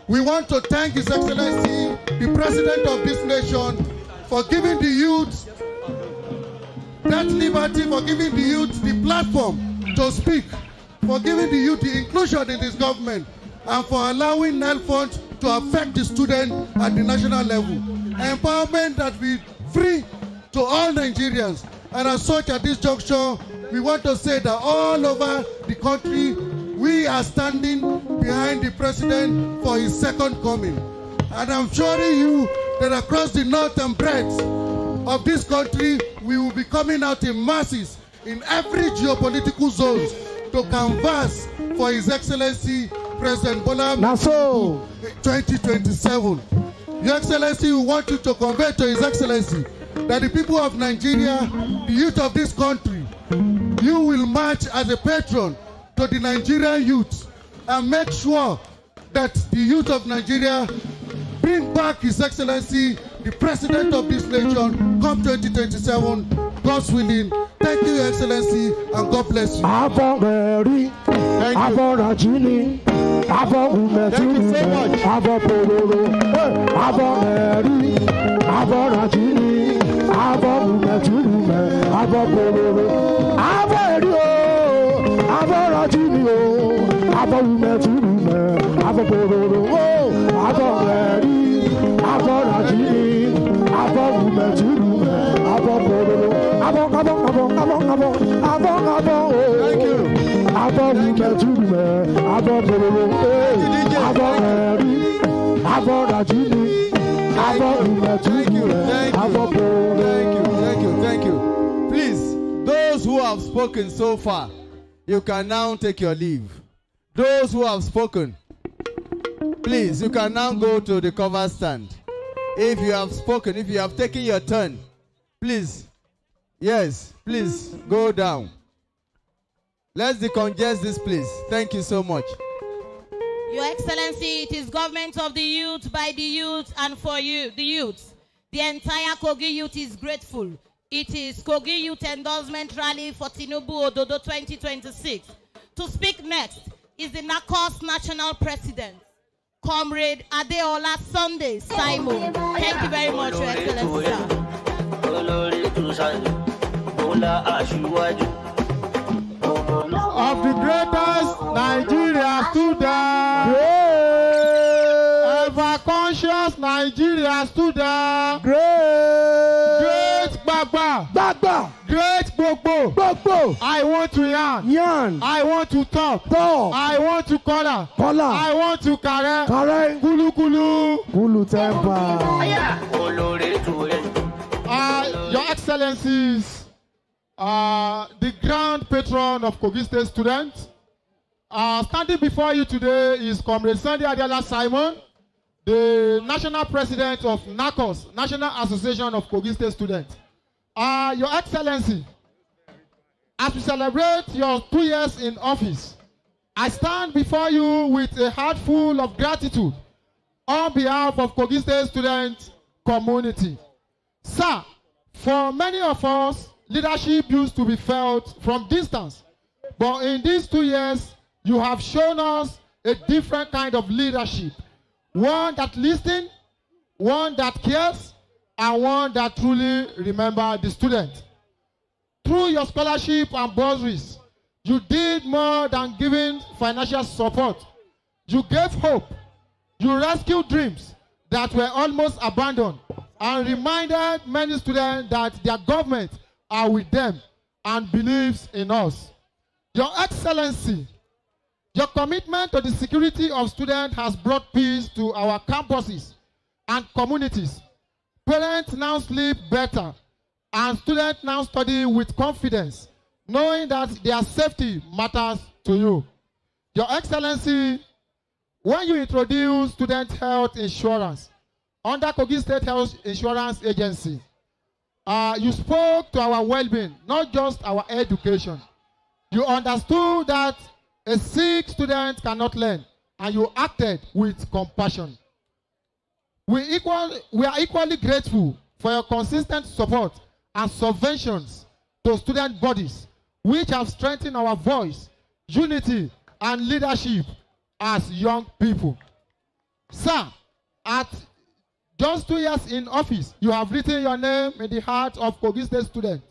we want to thank His Excellency, the President of this nation, for giving the youth that liberty, for giving the youth the platform to speak, for giving the youth the inclusion in this government, and for allowing NEL Fund to affect the student at the national level. Empowerment that will be free to all Nigerians. And as such, at this juncture, we want to say that all over the country, we are standing behind the president for his second coming. And I'm assuring you that across the north and breadth of this country, we will be coming out in masses in every geopolitical zone to canvass for His Excellency President Bola Tinubu 2027. Your Excellency, we want you to convey to His Excellency that the people of Nigeria, the youth of this country, you will march as a patron to the Nigerian youth and make sure that the youth of Nigeria bring back His Excellency, the President of this nation, come 2027, God's willing. Thank you, Your Excellency, and God bless you. Thank you. Thank you so Thank you. Please, those who have spoken so far, you can now take your leave. Those who have spoken, please, you can now go to the cover stand. If you have spoken, if you have taken your turn, please, yes, please go down. Let's decongest this place. Thank you so much. Your Excellency, it is government of the youth, by the youth, and for you, the youth. The entire Kogi youth is grateful. It is Kogi Youth Endorsement Rally for Tinubu Ododo 2026. To speak next is the NACOS National President, Comrade Adeola Sunday Simon. Thank you very much, Your Excellency. Of the greatest Nigeria student, ever conscious Nigeria student, great Baba, great Bobo, I want to yarn, I want to talk, I want to color, I want to carry, Kulu temper. Your Excellencies, the grand patron of Kogi State students, standing before you today is Comrade Sunday Adeola Simon, the national president of NACOS, National Association of Kogi State Students. Your Excellency, as we celebrate your 2 years in office, I stand before you with a heart full of gratitude on behalf of Kogi State student community. Sir, for many of us, leadership used to be felt from distance. But in these 2 years, you have shown us a different kind of leadership. One that listens, one that cares, and one that truly remembers the student. Through your scholarship and bursaries, you did more than giving financial support. You gave hope. You rescued dreams that were almost abandoned and reminded many students that their government are with them and believes in us. Your Excellency, your commitment to the security of students has brought peace to our campuses and communities. Parents now sleep better and students now study with confidence, knowing that their safety matters to you. Your Excellency, when you introduced student health insurance under Kogi State Health Insurance Agency, you spoke to our well-being, not just our education. You understood that a sick student cannot learn, and you acted with compassion. We are equally grateful for your consistent support and subventions to student bodies, which have strengthened our voice, unity, and leadership as young people. Sir, at just 2 years in office, you have written your name in the heart of Kogi State students.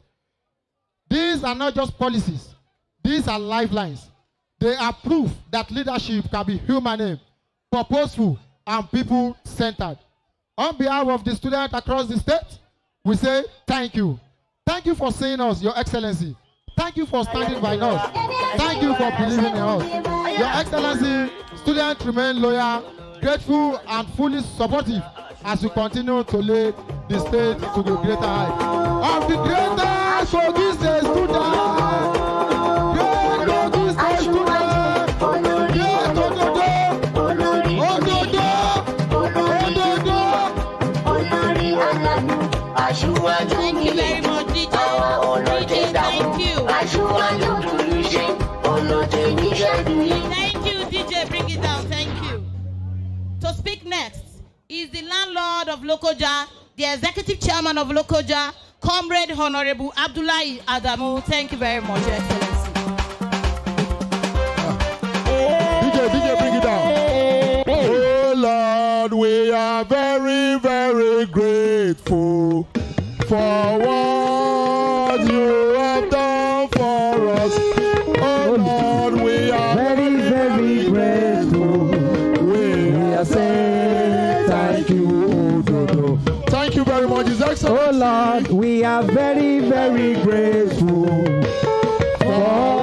These are not just policies. These are lifelines. They are proof that leadership can be humane, purposeful, and people-centered. On behalf of the students across the state, we say thank you. Thank you for seeing us, Your Excellency. Thank you for standing by us. Thank you for believing in us. Your Excellency, students remain loyal, grateful, and fully supportive as you continue to lead the state to the greater height. Of the greater Kogi State students, great Kogi State students, great Thank you very much, DJ. DJ, thank you. Thank you, DJ. Bring it down. Thank you. To speak next is the landlord of Lokoja, the executive chairman of Lokoja, Comrade Honorable Abdullahi Adamu. Thank you very much, Your Excellency. DJ, bring it down. Oh Lord, we are very, very grateful for what you have done for us. Oh Lord, we are very, very grateful. We are saying thank you. Thank you very much, His Excellency. Oh Lord, we are very, very grateful for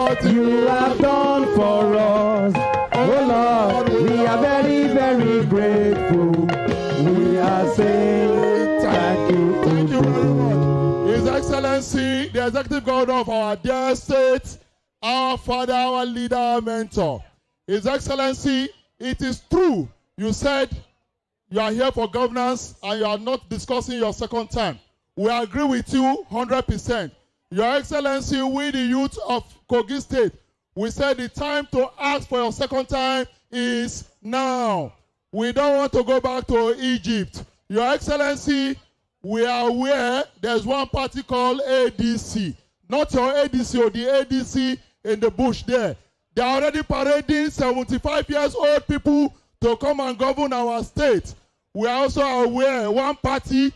what you have done for us. Oh Lord, we are very, very grateful. We are saying thank you. Thank you very much. His Excellency, the Executive Governor of our dear state, our father, our leader, our mentor. His Excellency, it is true. You said you are here for governance and you are not discussing your second term. We agree with you 100%. Your Excellency, we the youth of Kogi State, we said the time to ask for your second time is now. We don't want to go back to Egypt. Your Excellency, we are aware there's one party called ADC. Not your ADC or the ADC in the bush there. They are already parading 75 years old people to come and govern our state. We are also aware one party,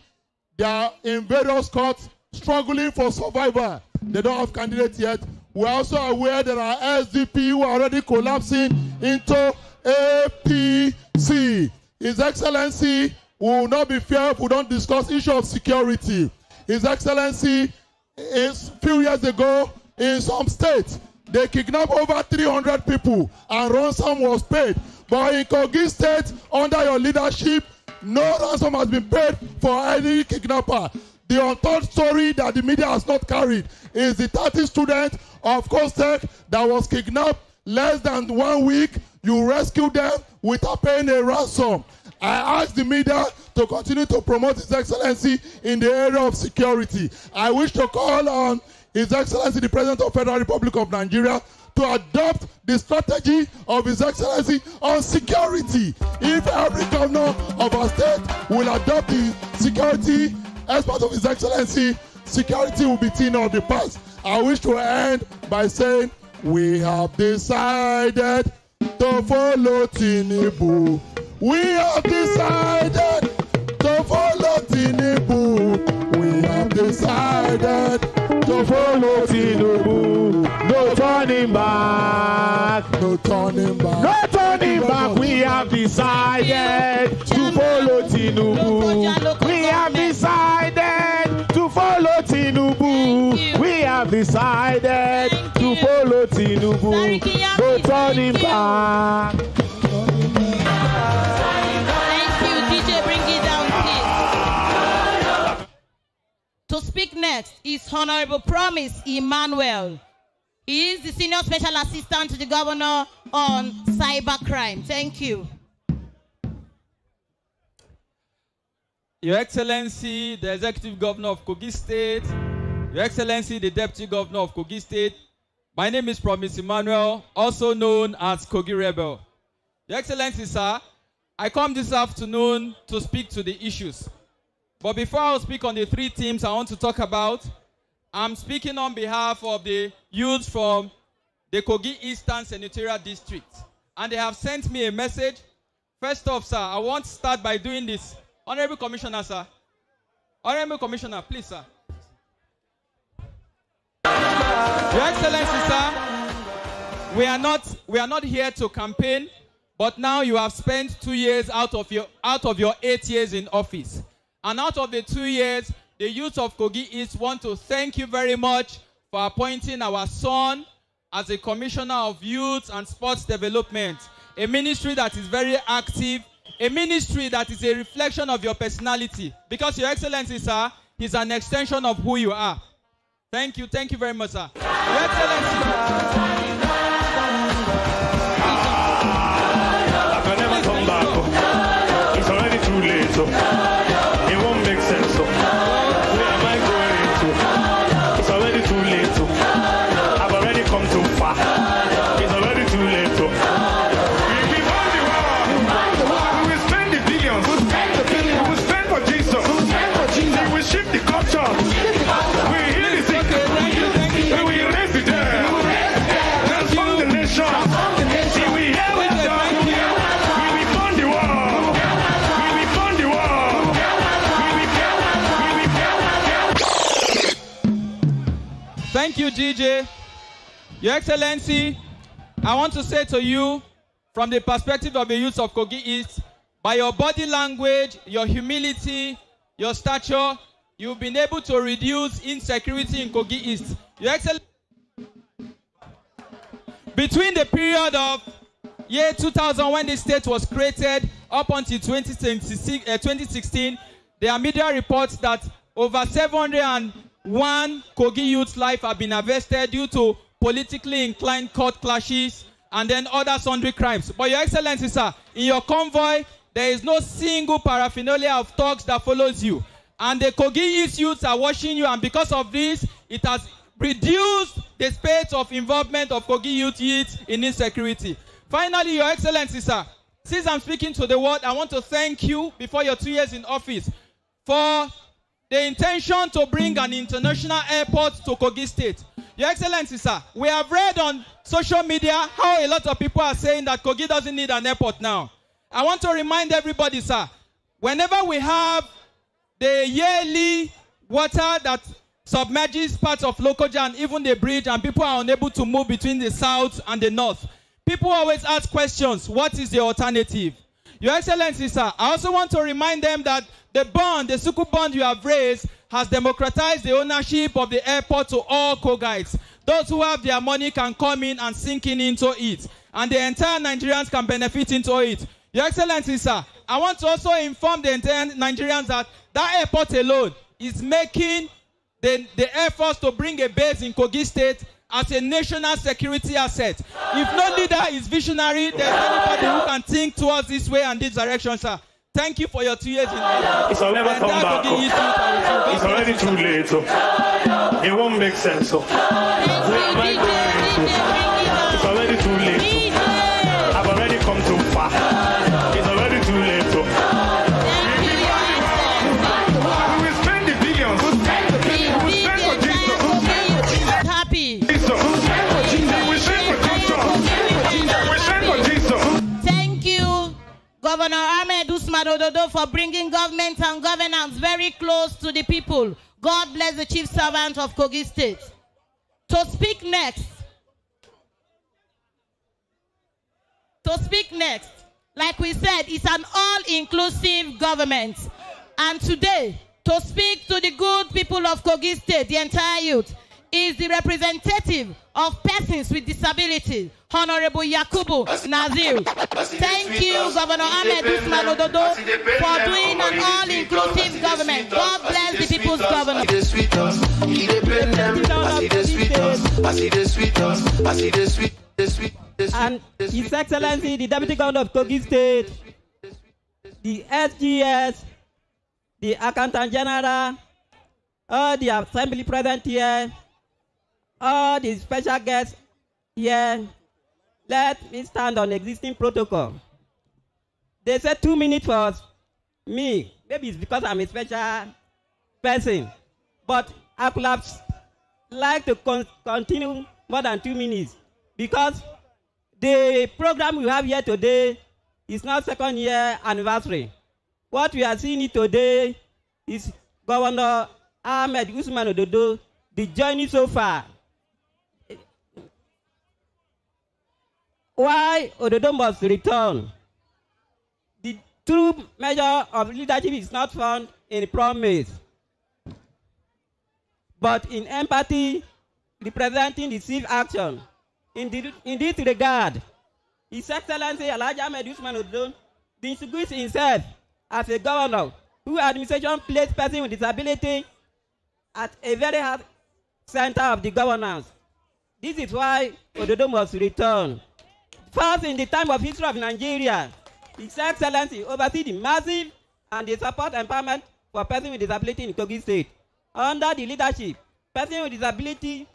they are in various courts struggling for survival. They don't have candidates yet. We are also aware there are SDP who are already collapsing into APC. His Excellency, we will not be fair if we don't discuss issue of security. His Excellency, a few years ago in some states, they kidnapped over 300 people and ransom was paid. But in Kogi State, under your leadership, no ransom has been paid for any kidnapper. The untold story that the media has not carried is the 30 students of Kostek that was kidnapped less than 1 week. You rescued them without paying a ransom. I ask the media to continue to promote His Excellency in the area of security. I wish to call on His Excellency, the President of the Federal Republic of Nigeria, to adopt the strategy of His Excellency on security. If every governor of our state will adopt the security as part of His Excellency, security will be thing of the past. I wish to end by saying we have decided to follow Tinubu. We have decided to follow Tinubu. We have decided to follow Tinubu. No turning back. No turning back. No turning back. We have decided to follow Tinubu. We have decided to follow Tinubu. We have decided to follow Tinubu. No turning back. To speak next is Honorable Promise Emmanuel. He is the Senior Special Assistant to the Governor on Cybercrime. Thank you. Your Excellency, the Executive Governor of Kogi State, Your Excellency, the Deputy Governor of Kogi State, my name is Promise Emmanuel, also known as Kogi Rebel. Your Excellency, sir, I come this afternoon to speak to the issues. But before I speak on the three themes I want to talk about, I'm speaking on behalf of the youth from the Kogi Eastern Senatorial District. And they have sent me a message. First off, sir, I want to start by doing this. Honorable Commissioner, sir. Honorable Commissioner, please, sir. Your Excellency, sir, we are not here to campaign, but now you have spent 2 years out of your 8 years in office. And out of the 2 years, the youth of Kogi East want to thank you very much for appointing our son, as a Commissioner of Youth and Sports Development, a ministry that is very active, a ministry that is a reflection of your personality. Because Your Excellency, sir, is an extension of who you are. Thank you very much, sir. Your Excellency. I can never come back. It's already too late. It won't make sense. Where am I going to? It's already too late. I've already come too far. It's already too late. We won the war. We will spend the billions. We will spend for Jesus. We will shift the culture. We will heal the sick. We will raise the dead. Transform the nation. See, we hear we are done. We will fund the war. We will fund the war. Thank you, DJ. Your Excellency, I want to say to you, from the perspective of the youth of Kogi East, by your body language, your humility, your stature, you've been able to reduce insecurity in Kogi East. Your Excellency, between the period of year 2000 when the state was created up until 2016, there are media reports that over 701 Kogi youth's life have been arrested due to politically inclined court clashes and then other sundry crimes. But Your Excellency, sir, in your convoy, there is no single paraphernalia of thugs that follows you. And the Kogi East youths are watching you, and because of this, it has reduced the space of involvement of Kogi youths in insecurity. Finally, Your Excellency, sir, since I'm speaking to the world, I want to thank you before your 2 years in office for the intention to bring an international airport to Kogi State. Your Excellency, sir, we have read on social media how a lot of people are saying that Kogi doesn't need an airport now. I want to remind everybody, sir, whenever we have the yearly water that submerges parts of Lokoja and even the bridge, and people are unable to move between the south and the north, people always ask questions, what is the alternative? Your Excellency, sir, I also want to remind them that the bond, the Suku bond you have raised, has democratized the ownership of the airport to all Kogites. Those who have their money can come in and sink in into it, and the entire Nigerians can benefit into it. Your Excellency, sir, I want to also inform the entire Nigerians that that airport alone is making the Air Force to bring a base in Kogi State as a national security asset. If no leader is visionary, there's anybody who can think towards this way and this direction, sir. Thank you for your 2 years in office. It's already come back. It's already too late. It won't make sense. Where am I going to? It's already too late. I've already come too far. It's already too late. We will spend the billions. We will spend for Jesus. Happy. We will spend for Jesus. We will spend for Jesus. Thank you, Governor Ahmed Usman Ododo, for bringing government and governance very close to the people. God bless the chief servant of Kogi State. To speak next, like we said, it's an all-inclusive government. And today, to speak to the good people of Kogi State, the entire youth, is the representative of persons with disabilities, Honorable Yakubu Nazir. Thank you, Governor Ahmed Usman Ododo, for doing an all-inclusive government. God bless the people's government. And His Excellency, the Deputy Governor of Kogi State, the SGS, the Accountant General, all the Assembly present here, all the special guests here, let me stand on existing protocol. They said 2 minutes for me. Maybe it's because I'm a special person. But I could have liked to continue more than 2 minutes because the program we have here today is not second year anniversary. What we are seeing today is Governor Ahmed Usman Ododo, the journey so far. Why Ododo must return? The true measure of leadership is not found in promise, but in empathy, representing the civic action. In this regard, His Excellency Alhaji Ahmed Usman Ododo distinguished himself as a governor whose administration placed persons with disability at a very high center of the governance. This is why Ododo must return. First, in the time of history of Nigeria, His Excellency oversees the massive and the support empowerment for persons with disability in Kogi State. Under the leadership, persons with disability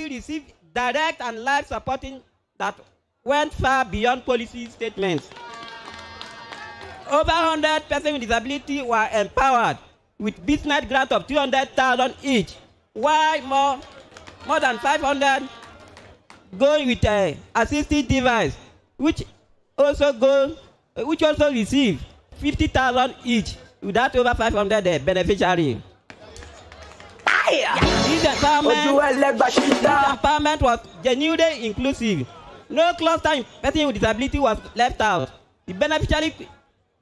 received direct and live supporting that went far beyond policy statements. Over 100 persons with disability were empowered with business grant of 200,000 each, while more than 500 going with an assistive device, which also receive 50,000 each, with that over 500 beneficiary. This empowerment was genuinely inclusive. No cluster in person with disability was left out. The beneficiary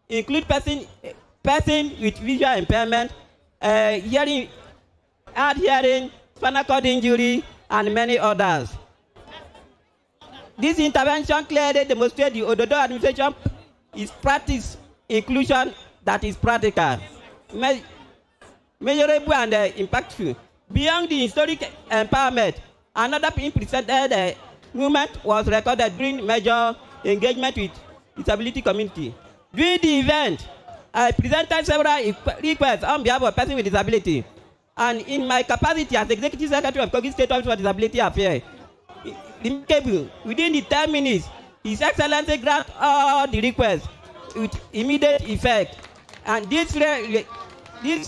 include person with visual impairment, hearing, hard hearing, spinal cord injury, and many others. This intervention clearly demonstrates the Ododo administration is practice inclusion that is practical, measurable, and impactful. Beyond the historic empowerment, another unprecedented movement was recorded during major engagement with disability community. During the event, I presented several requests on behalf of persons with disability, and in my capacity as Executive Secretary of Kogi State Office for Disability Affairs, remarkable, within the 10 minutes, His Excellency granted all the requests with immediate effect, and this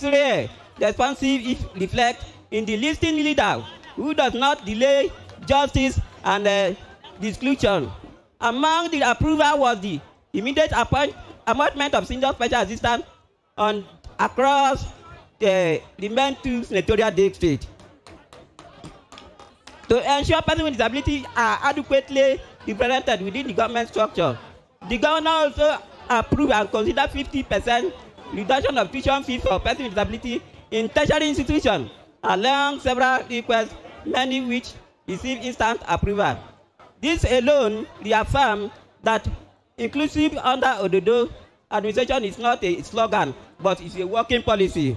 rare responsive reflects in the listing leader who does not delay justice and disclosure. Among the approval was the immediate appointment of senior special assistant across the main two senatorial districts. To ensure persons with disability are adequately represented within the government structure, the governor also approved and considered 50% reduction of tuition fees for persons with disability in tertiary institutions, along several requests, many which received instant approval. This alone reaffirms that inclusive under Ododo administration is not a slogan, but is a working policy.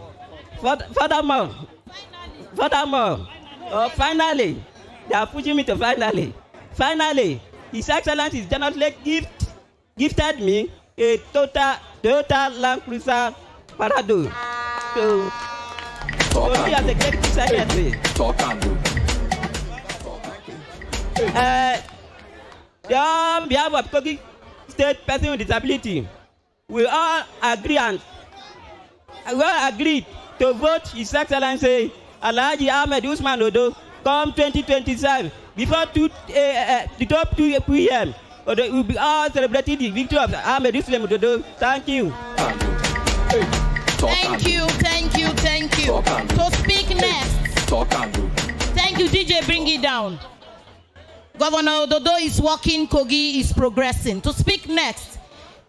Finally, they are pushing me to finally, His Excellency is generously gifted me a Toyota Land Cruiser Parado to be as Executive Secretary. On behalf of Kogi State Persons with Disability, we all agreed to vote His Excellency Alhaji Ahmed Usman Ododo come 2027 before 2 p.m. We will be all celebrating the victory of Ahmed Usman Ododo. Thank you. Thank you. So speak next. Thank you, DJ. Bring it down. Governor Ododo is working, Kogi is progressing. To speak next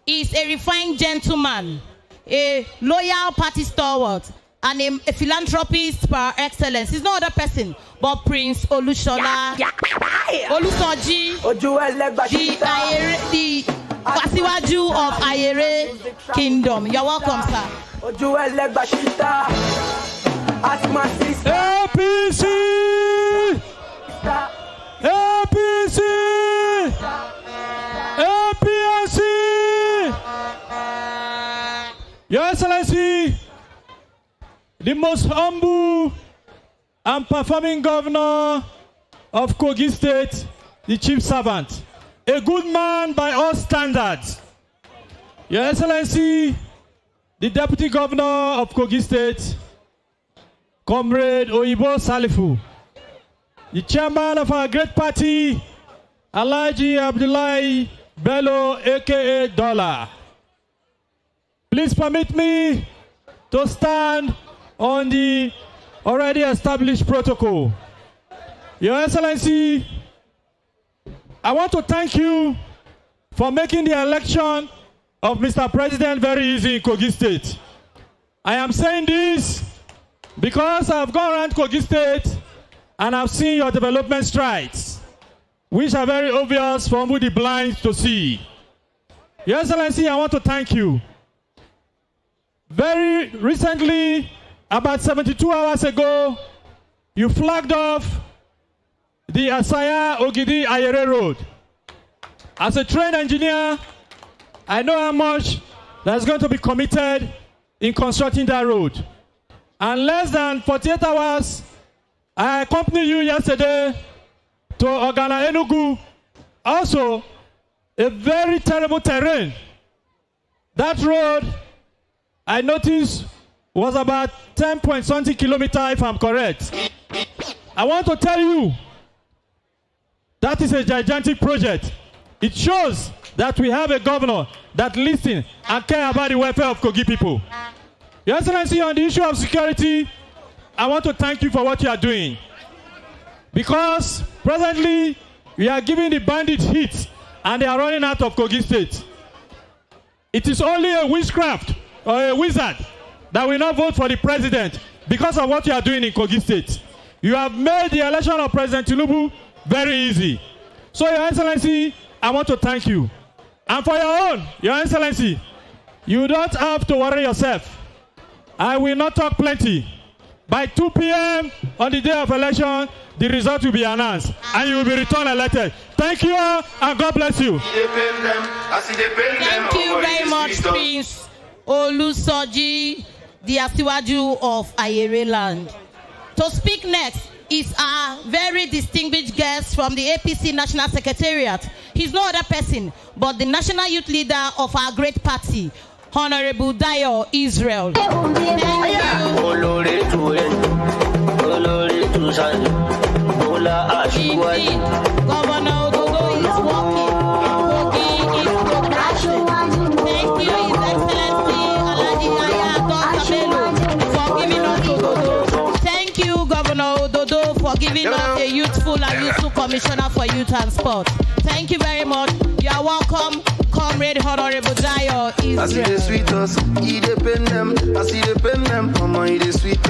is a refined gentleman, a loyal party stalwart, and a philanthropist par excellence. He's no other person but Prince Olushola Olusoji, the Wasiwaju of Ayere Kingdom. You're welcome, sir. APC! APC! APC! Your Excellency, the most humble and performing governor of Kogi State, the chief servant, a good man by all standards. Your Excellency, the deputy governor of Kogi State, Comrade Oyibo Salifu, the chairman of our great party, Alhaji Abdullahi Bello, aka Dollar. Please permit me to stand on the already established protocol. Your Excellency, I want to thank you for making the election of Mr. President very easy in Kogi State. I am saying this because I've gone around Kogi State and I've seen your development strides, which are very obvious for the blind to see. Your Excellency, I want to thank you. Very recently, about 72 hours ago, you flagged off the Asaya Ogidi Ayere Road. As a trained engineer, I know how much that's going to be committed in constructing that road. And less than 48 hours, I accompanied you yesterday to Ogana Enugu. Also, a very terrible terrain. That road, I noticed, was about 10-point-something kilometers, if I'm correct. I want to tell you, that is a gigantic project. It shows that we have a governor that listens and cares about the welfare of Kogi people. Your Excellency, on the issue of security, I want to thank you for what you are doing. Because presently, we are giving the bandits hits and they are running out of Kogi State. It is only a witchcraft or a wizard that will not vote for the president because of what you are doing in Kogi State. You have made the election of President Tinubu very easy. So, Your Excellency, I want to thank you. And for your own, Your Excellency, you don't have to worry yourself. I will not talk plenty. By 2 p.m. on the day of election, the result will be announced and you will be returned elected. Thank you all and God bless you. Thank you very much, Prince Olusoji, the Asiwaju of Ayere land. To speak next is our very distinguished guest from the APC National Secretariat. He's no other person but the national youth leader of our great party, Honorable Dayo Israel. Indeed, Governor Ododo is working. Kogi is progressing. Thank you, His Excellency Alhaji Aya for giving us Ododo. Thank you, Governor Ododo, for giving us a youthful and useful commissioner for youth and sport. Thank you very much. You are welcome, Comrade Honorable Dayo Israel.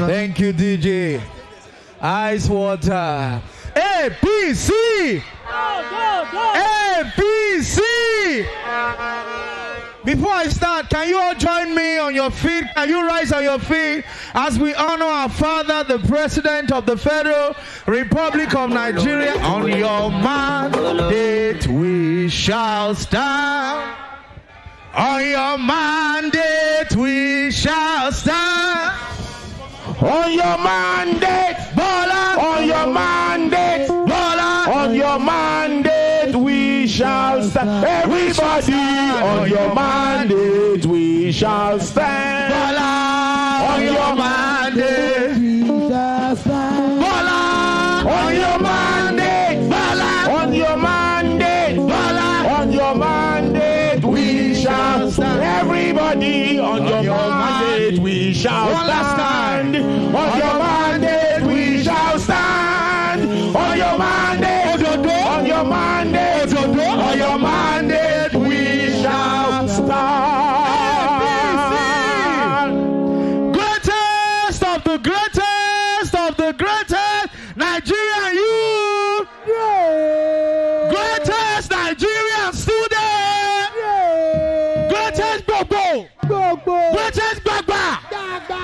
Thank you, DJ. Ice water. APC! APC! Before I start, can you all join me on your feet? Can you rise on your feet as we honor our father, the President of the Federal Republic of Nigeria? On your mandate we shall stand. On your mandate we shall stand. On your mandate, Bola. On your mandate, Bola. On your mandate, we shall stand. Everybody, on your mandate, we shall stand. Bola. On your mandate, we shall stand. Bola. On your mandate, Bola. On your mandate, Bola. On your mandate, we shall stand. Everybody, on your mandate, we shall stand. One last time. On your mandate, we shall stand. On your mandate, on your mandate, on your mandate, we shall stand. Greatest of the greatest of the greatest Nigerian youth. Greatest Nigerian student. Greatest Bobo. Greatest Baba.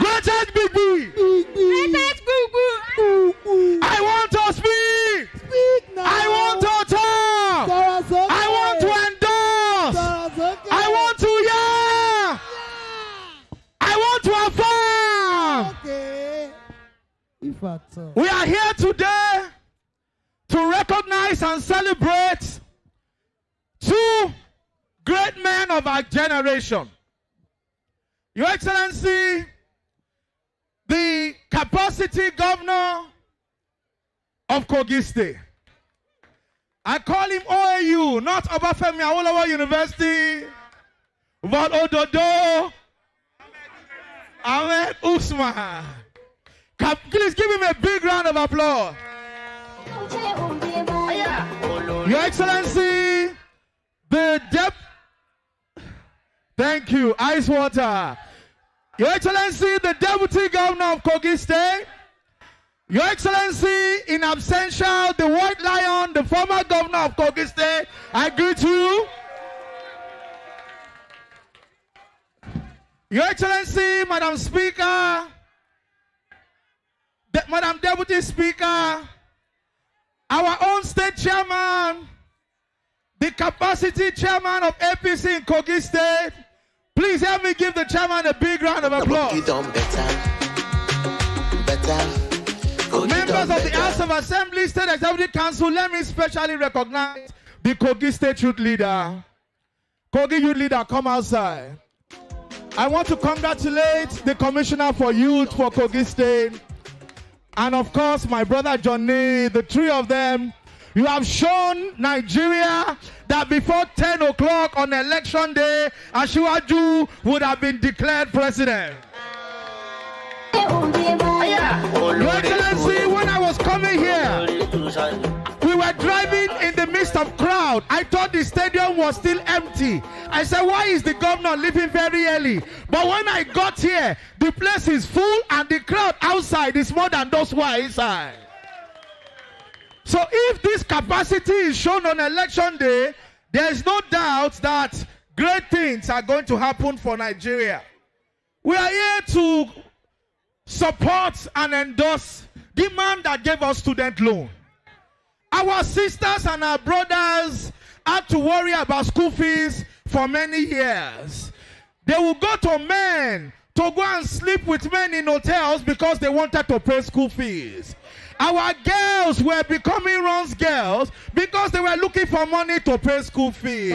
Greatest Bibi. I want to speak. I want to talk. I want to endorse. I want to hear. I want to affirm. We are here today to recognize and celebrate two great men of our generation. Your Excellency, the capacity governor of Kogi State. I call him OAU, not Obafemi Awolowo University, but Ododo Ahmed Usman. Please give him a big round of applause. Your Excellency, thank you, ice water. Your Excellency, the Deputy Governor of Kogi State. Your Excellency, in absentia, the White Lion, the former governor of Kogi State, I greet you. Your Excellency, Madam Speaker, Madam Deputy Speaker, our own state chairman, the capacity chairman of APC in Kogi State, please help me give the chairman a big round of applause. Members of the House of Assembly, State Executive Council, let me specially recognize the Kogi State Youth Leader. Kogi Youth Leader, come outside. I want to congratulate the Commissioner for Youth for Kogi State. And of course, my brother Johnny, the three of them. You have shown Nigeria that before 10 o'clock on election day, Asiwaju would have been declared president. Your Excellency, when I was coming here, we were driving in the midst of crowd. I thought the stadium was still empty. I said, why is the governor leaving very early? But when I got here, the place is full and the crowd outside is more than those who are inside. So if this capacity is shown on election day, there is no doubt that great things are going to happen for Nigeria. We are here to support and endorse the man that gave us student loan. Our sisters and our brothers had to worry about school fees for many years. They will go to men to go and sleep with men in hotels because they wanted to pay school fees. Our girls were becoming runs girls because they were looking for money to pay school fees.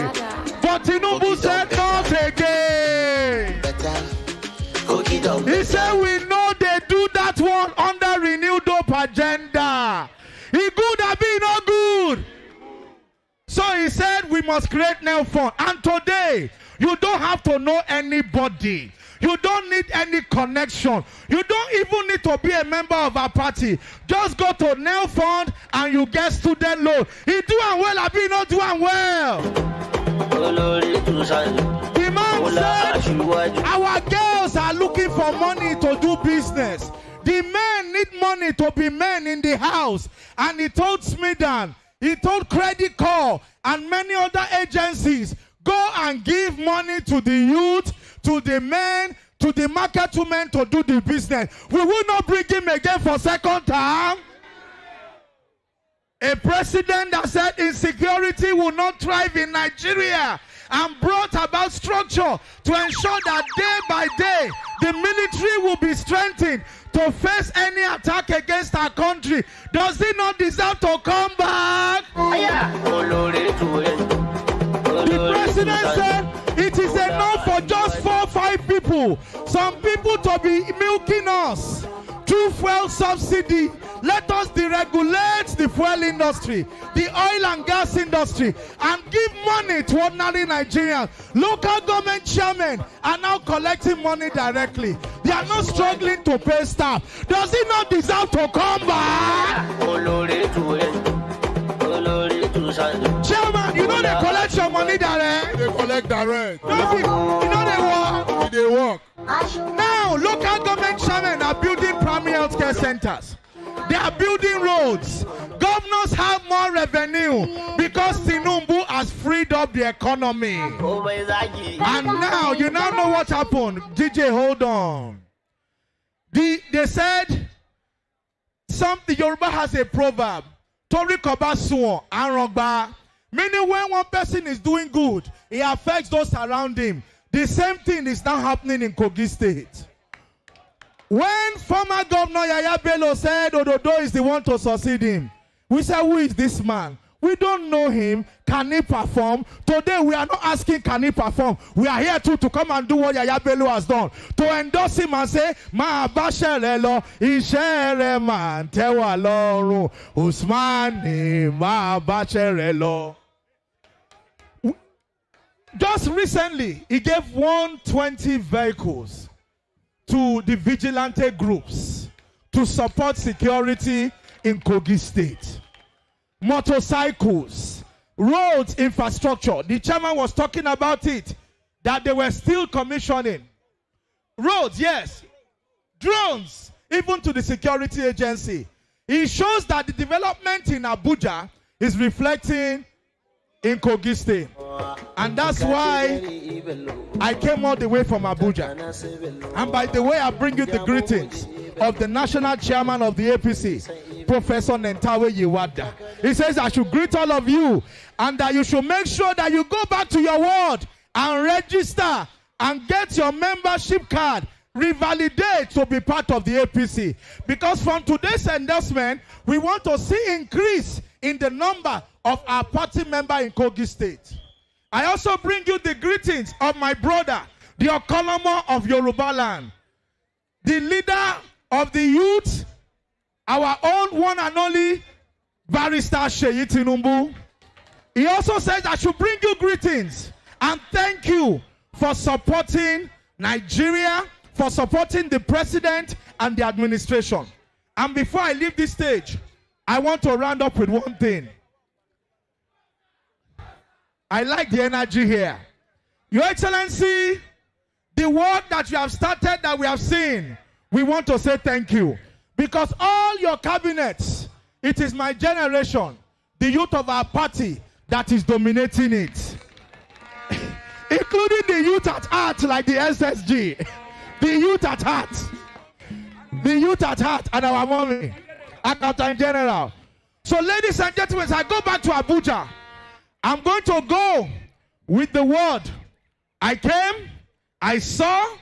But Tinubu said not again. He said we know they do that one under renewed hope agenda. He good or be not good. So he said we must create new fund. And today, you don't have to know anybody. You don't need any connection. You don't even need to be a member of our party. Just go to Nail Fund and you get student loan. He doing well, I be not doing well. The man said our girls are looking for money to do business. The men need money to be men in the house. And he told Smidan, he told Credit Corps and many other agencies, go and give money to the youth, to the men, to the market women to do the business. We will not bring him again for second time. A president that said insecurity will not thrive in Nigeria and brought about structure to ensure that day by day the military will be strengthened to face any attack against our country. Does he not deserve to come back? The president said it is enough for just 4 or 5 people. Some people to be milking us through fuel subsidy. Let us deregulate the fuel industry, the oil and gas industry, and give money to ordinary Nigerians. Local government chairmen are now collecting money directly. They are not struggling to pay staff. Does he not deserve to come back? Chairman, you know they collect your money direct. They collect direct. You know they work. They work. Now, local government chairmen are building primary health care centers. They are building roads. Governors have more revenue because Tinubu has freed up the economy. And now, you now know what happened. DJ, hold on. They said something. Yoruba has a proverb. Tori koba suwon arongba. Meaning when one person is doing good, it affects those around him. The same thing is now happening in Kogi State. When former Governor Yaya Bello said Ododo is the one to succeed him, we said, who is this man? We don't know him. Can he perform? Today we are not asking can he perform. We are here to come and do what Yaya Bello has done. To endorse him and say, Ma basherelo, ishere man tewa lorun, Usmani ma basherelo. Just recently, he gave 120 vehicles to the vigilante groups to support security in Kogi State. Motorcycles, roads, infrastructure. The chairman was talking about it, that they were still commissioning. Roads, yes. Drones, even to the security agency. It shows that the development in Abuja is reflecting in Kogi State. And that's why I came all the way from Abuja. And by the way, I bring you the greetings of the national chairman of the APC, Professor Nentawe Yiwada. He says I should greet all of you and that you should make sure that you go back to your ward and register and get your membership card, revalidate to be part of the APC. Because from today's endorsement, we want to see increase in the number of our party member in Kogi State. I also bring you the greetings of my brother, the Okolomo of Yoruba land, the leader of the youth, our own one and only Barrister Seyi Tinubu. He also says I should bring you greetings and thank you for supporting Nigeria, for supporting the president and the administration. And before I leave this stage, I want to round up with one thing. I like the energy here. Your Excellency, the work that you have started that we have seen, we want to say thank you. Because all your cabinets, it is my generation, the youth of our party, that is dominating it. Including the youth at heart like the SSG. The youth at heart. The youth at heart and our mommy. Accountant General. So ladies and gentlemen, as I go back to Abuja, I'm going to go with the word. I came, I saw.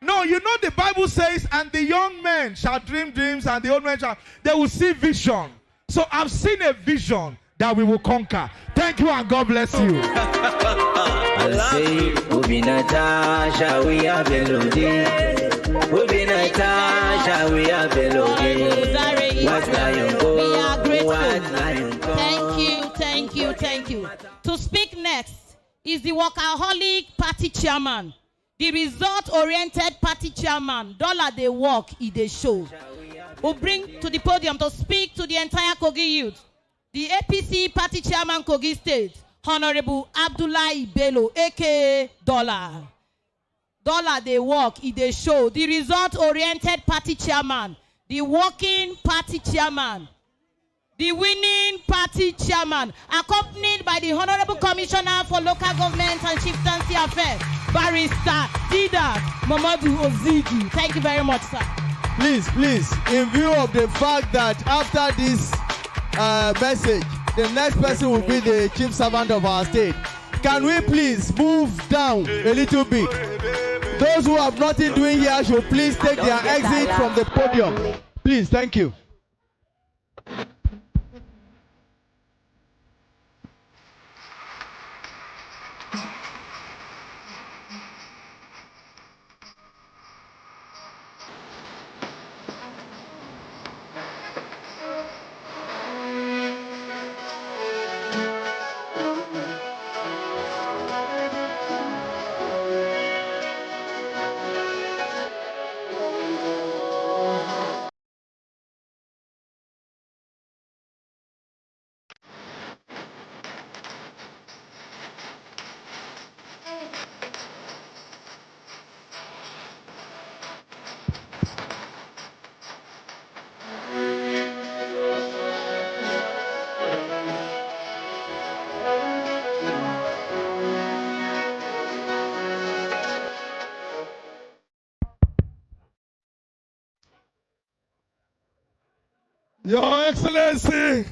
No, you know the Bible says, and the young men shall dream dreams, and the old men they will see vision. So I've seen a vision that we will conquer. Thank you and God bless you. I say, Ubinata, we have Ubinata, we have We are grateful. Thank you. To speak next is the workaholic party chairman, the result-oriented party chairman. Dollar they work, they show. We'll bring to the podium to speak to the entire Kogi youth, the APC party chairman Kogi State, Honorable Abdullahi Bello, aka Dollar. Dollar they work, they show. The result-oriented party chairman, the working party chairman, the winning party chairman, accompanied by the Honorable Commissioner for Local Government and Chieftaincy Affairs, Barrister Didat Mohammadu Ozigi. Thank you very much, sir. Please, in view of the fact that after this message, the next person will be the chief servant of our state, can we please move down a little bit? Those who have nothing doing here should please take their exit from the podium. Please, thank you. Your Excellency,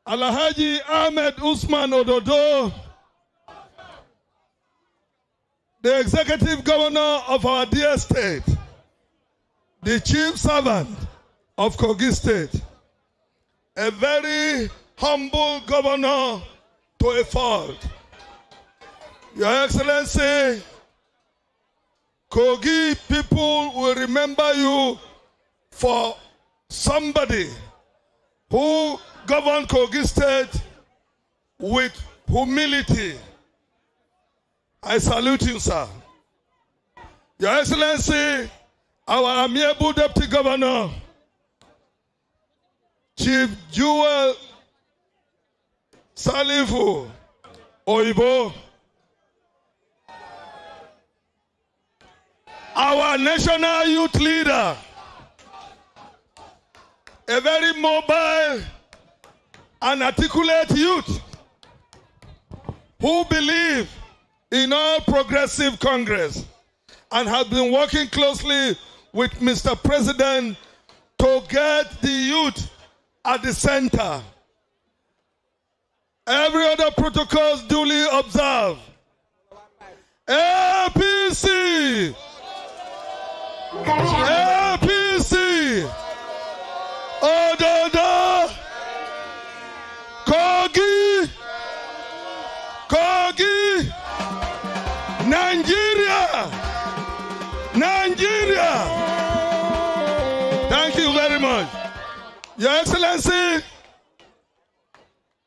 Alhaji Ahmed Usman Ododo, the Executive Governor of our dear state, the Chief Servant of Kogi State, a very humble governor to a fault. Your Excellency, Kogi people will remember you for somebody who governed Kogi State with humility. I salute you, sir. Your Excellency, our amiable Deputy Governor, Chief Jewel Salifu Oibo, our national youth leader, a very mobile and articulate youth who believe in all progressive Congress and has been working closely with Mr. President to get the youth at the center. Every other protocol is duly observed. APC! APC! Ododo! Kogi! Kogi! Nigeria! Nigeria! Thank you very much. Your Excellency,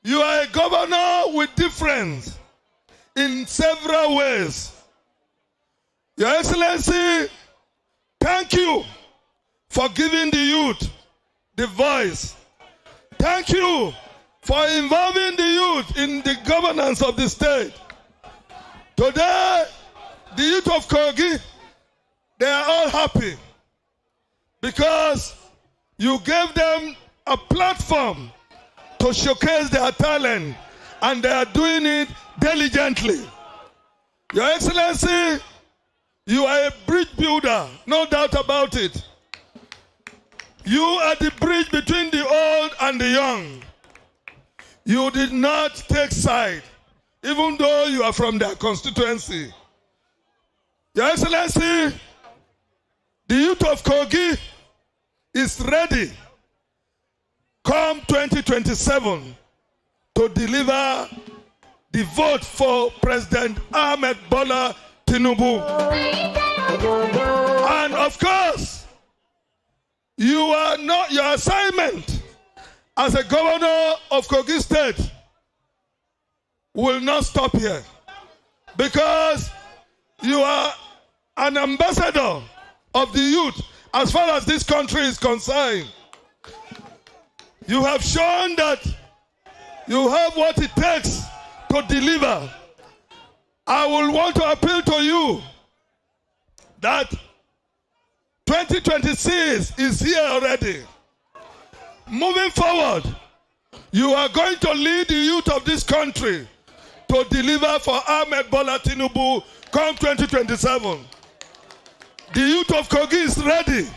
you are a governor with difference in several ways. Your Excellency, thank you for giving the youth the voice. Thank you for involving the youth in the governance of the state. Today, the youth of Kogi, they are all happy because you gave them a platform to showcase their talent, and they are doing it diligently. Your Excellency, you are a bridge builder, no doubt about it. You are the bridge between the old and the young. You did not take side, even though you are from their constituency. Your Excellency, the youth of Kogi is ready come 2027 to deliver the vote for President Ahmed Bola Tinubu. And of course, your assignment as a governor of Kogi State will not stop here, because you are an ambassador of the youth as far as this country is concerned. You have shown that you have what it takes to deliver. I will want to appeal to you that 2026 is here already. Moving forward, you are going to lead the youth of this country to deliver for Ahmed Bola Tinubu come 2027. The youth of Kogi is ready.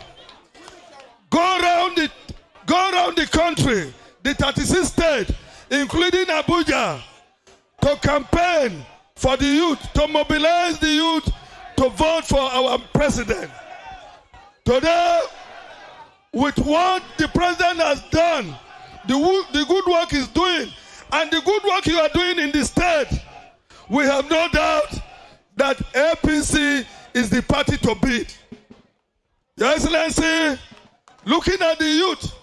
Go around the country, the 36 states, including Abuja, to campaign for the youth, to mobilize the youth to vote for our president. Today, with what the president has done, the good work he's doing, and the good work you are doing in the state, we have no doubt that APC is the party to beat. Your Excellency, looking at the youth,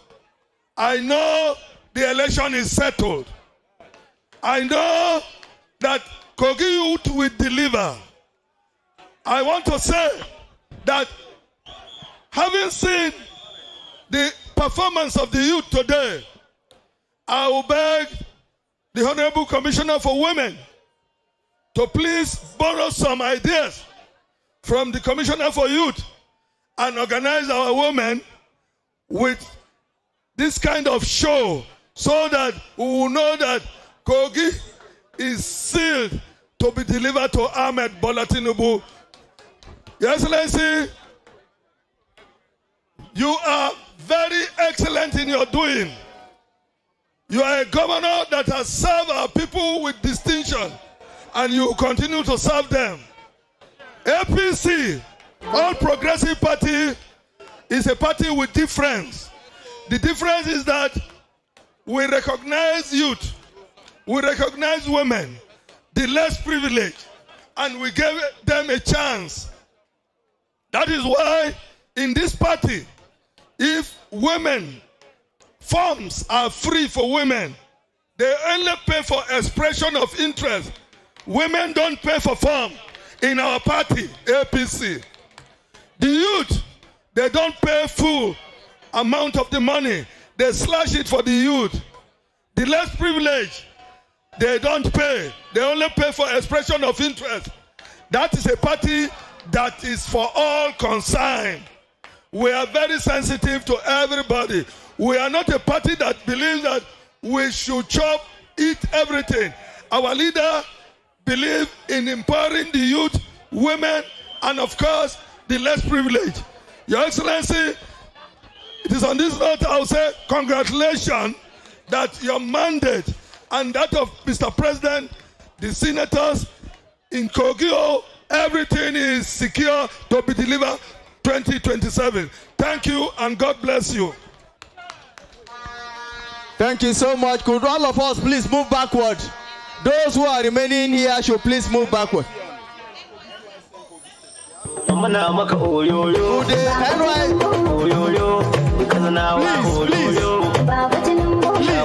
I know the election is settled. I know that Kogi youth will deliver. I want to say that having seen the performance of the youth today, I will beg the Honorable Commissioner for Women to please borrow some ideas from the Commissioner for Youth and organize our women with this kind of show, so that we will know that Kogi is sealed to be delivered to Ahmed Bola Tinubu. Your Excellency, you are very excellent in your doing. You are a governor that has served our people with distinction, and you will continue to serve them. APC, All Progressive Party, is a party with difference. The difference is that we recognize youth, we recognize women, the less privileged, and we give them a chance. That is why in this party, if women, forms are free for women, they only pay for expression of interest. Women don't pay for form in our party, APC. The youth, they don't pay full amount of the money. They slash it for the youth. The less privileged, they don't pay. They only pay for expression of interest. That is a party that is for all concerned. We are very sensitive to everybody. We are not a party that believes that we should eat everything. Our leader believes in empowering the youth, women, and of course, the less privileged. Your Excellency, it is on this note I will say congratulations that your mandate and that of Mr. President, the senators in Kogi, everything is secure to be delivered 2027. Thank you and God bless you. Thank you so much. Could all of us please move backward? Those who are remaining here should please move backward.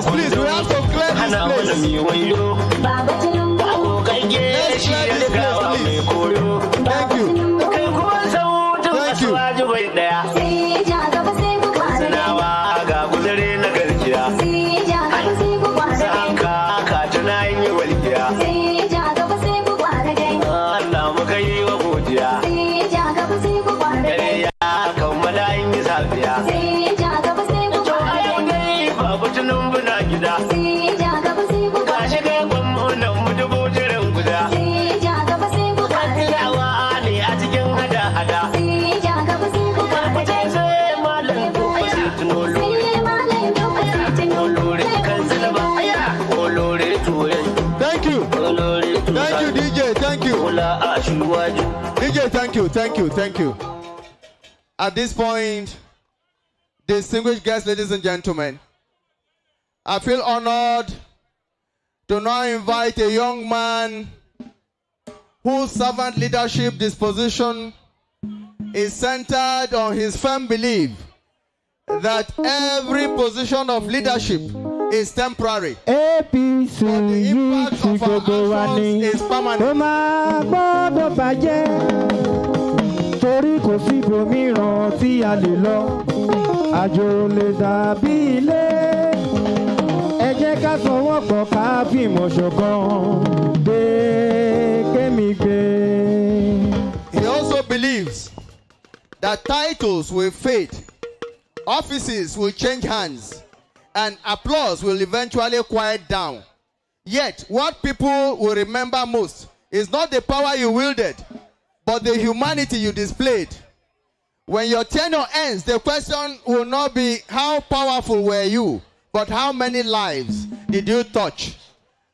Please, we have to clear this place. Let's clear this place, please. Thank you. Thank you. DJ, thank you. At this point, distinguished guests, ladies and gentlemen, I feel honored to now invite a young man whose servant leadership disposition is centered on his firm belief that every position of leadership is temporary, but the impact of our actions is permanent. Torí kò sí ibòmíràn tí a lè lọ, àjò lè dàbí ilé. Ẹ jẹ́ ká sowọ́pọ̀ ká fìmọ̀ ṣọ̀kan gbé kémi gbé. He also believes that titles will fade, offices will change hands, and applause will eventually quiet down. Yet, what people will remember most is not the power you wielded, but the humanity you displayed. When your tenure ends, the question will not be how powerful were you, but how many lives did you touch?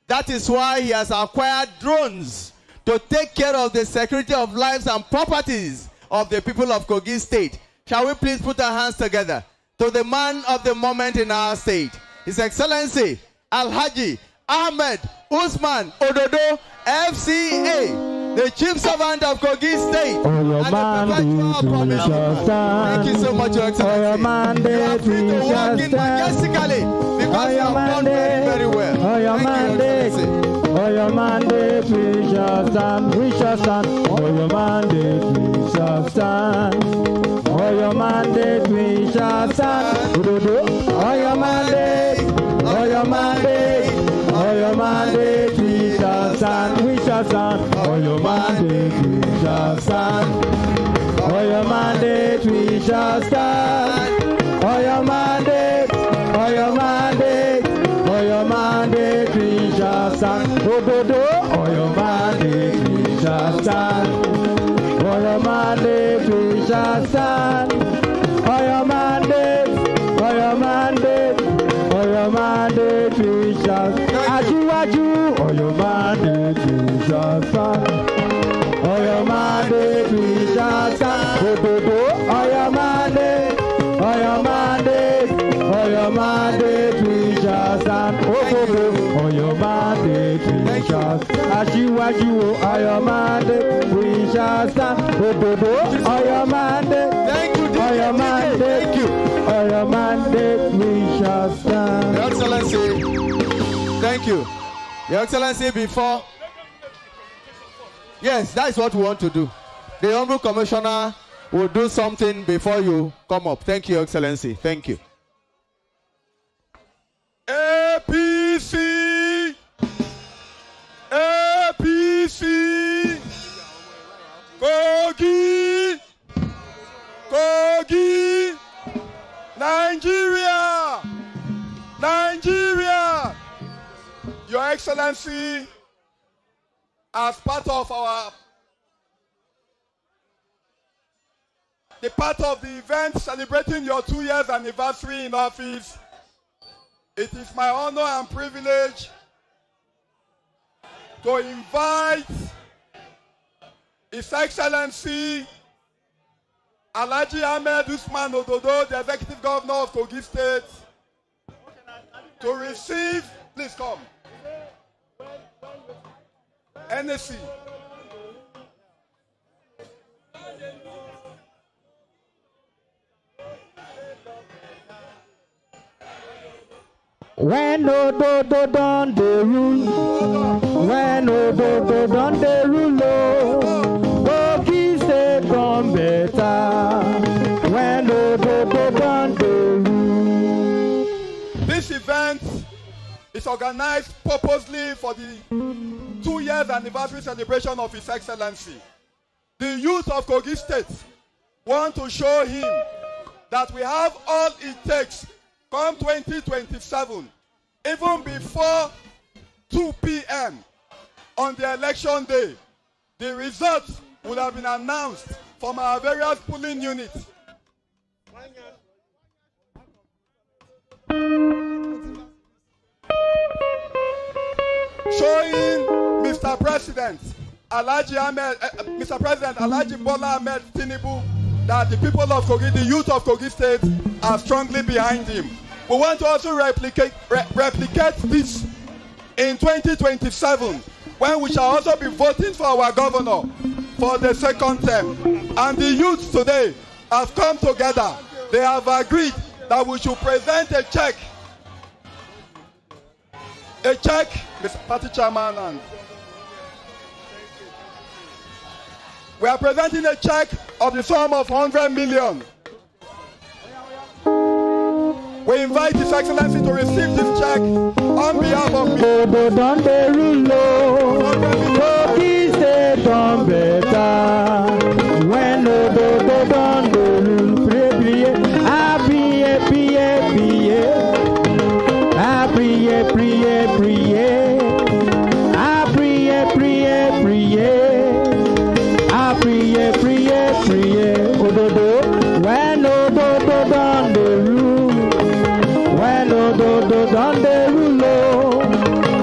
That is why he has acquired drones to take care of the security of lives and properties of the people of Kogi State. Shall we please put our hands together to the man of the moment in our state, His Excellency Alhaji Ahmed Usman Ododo, FCA, the chief servant of Kogi State, and the perpetual promise. Thank you so much, Your Excellency. You are free to walk in majestically because you have done very well. Thank you, Your Excellency. For your mandate we shall stand, we shall stand. For your mandate we shall stand. For your mandate we shall stand. For your mandate, for your mandate, for your mandate we shall stand, we shall stand. For your mandate we shall stand. For your mandate we shall stand. For your mandate, for your mandate, for your mandate we shall stand. For your mandate we shall stand. For your mandate we shall stand. For your mandate, for your mandate, for your mandate we shall stand. For your mandate we shall stand. For your mandate we shall stand. For your mandate, for your mandate, for your mandate we shall stand. For your mandate we shall stand. For your mandate we shall stand. For your mandate, thank you. For your mandate, thank you. For your mandate we shall stand. Your Excellency, thank you. Your Excellency, before. Yes, that is what we want to do. The Honorable Commissioner will do something before you come up. Thank you, Your Excellency. Thank you. APC! APC! Kogi! Excellency, as part of the event celebrating your 2 years anniversary in office, it is my honor and privilege to invite His Excellency Alhaji Ahmed Usman Ododo, the Executive Governor of Kogi State, to receive, please come, NSC. When Ododo don dey rule, when Ododo don dey rule, Kogi State don better. When Ododo don dey rule. This event is organized purposely for the 2 years anniversary celebration of His Excellency. The youth of Kogi State want to show him that we have all it takes come 2027, even before 2 p.m. on the election day. The results would have been announced from our various polling units. Showing Mr. President Alhaji Bola Ahmed Tinubu that the people of Kogi, the youth of Kogi State, are strongly behind him. We want to also replicate this in 2027, when we shall also be voting for our governor for the second term. And the youth today have come together. They have agreed that we should present a check, Mr. Party Chairman, and we are presenting a check of the sum of 100 million. We invite His Excellency to receive this check on behalf of me. Kogi State don better. When Ododo don dey rule, priye, priye, priye, priye, priye, priye, Ododo. When Ododo don dey rule, when Ododo don dey rule,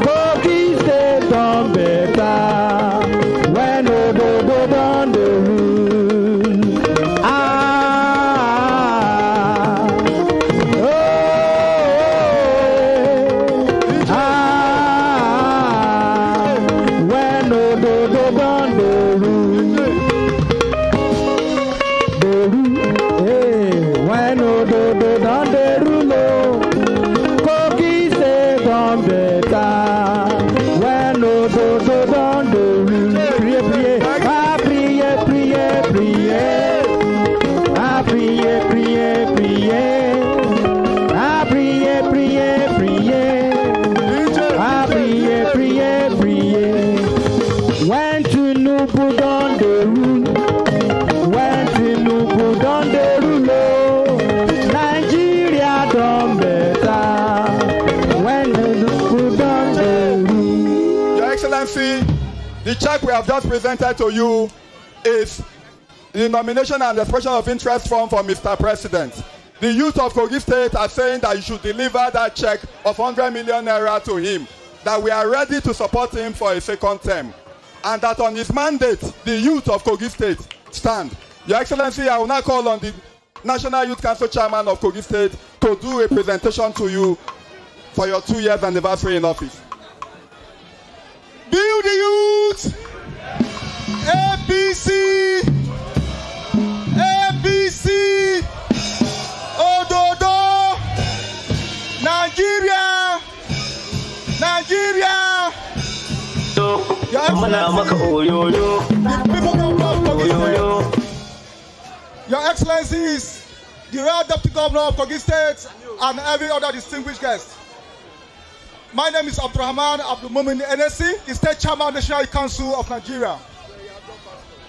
Kogi State don better. When Ododo don dey rule, when Ododo don dey rule, when Ododo don dey rule, Kogi State don better. When Ododo don dey rule, priye, priye, priye, priye, priye, priye, priye, priye, priye, priye, priye, priye, priye. When Tinubu don dey rule, when Tinubu don dey rule, Nigeria don better. When Tinubu don dey rule. Your Excellency, the check we have just presented to you is the nomination and expression of interest form for Mr. President. The youth of Kogi State are saying that you should deliver that check of 100 million naira to him, that we are ready to support him for a second term, and that on his mandate, the youth of Kogi State stand. Your Excellency, I will now call on the National Youth Council Chairman of Kogi State to do a presentation to you for your 2 years anniversary in office. Build the youth! APC! APC! Ododo! Nigeria! Nigeria! Your Excellencies, the Royal Deputy Governor of Kogi State, and every other distinguished guest. My name is Abdurrahman Abdulmumin NSC, the State Chairman of the National Council of Nigeria.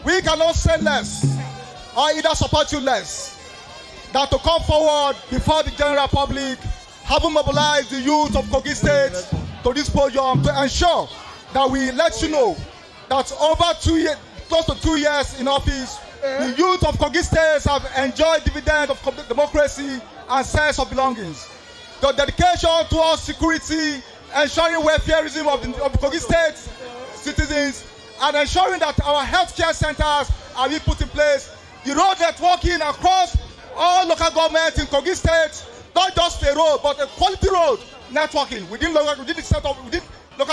We cannot say less, or either support you less, than to come forward before the general public, having mobilized the youth of Kogi State to this podium to ensure that we let you know that over 2 years, close to 2 years in office, the youth of Kogi State have enjoyed dividends of democracy and sense of belongings. The dedication towards security, ensuring welfareism of the Kogi State citizens, and ensuring that our healthcare centers are being put in place. The road networking across all local governments in Kogi State, not just a road, but a quality road networking within the local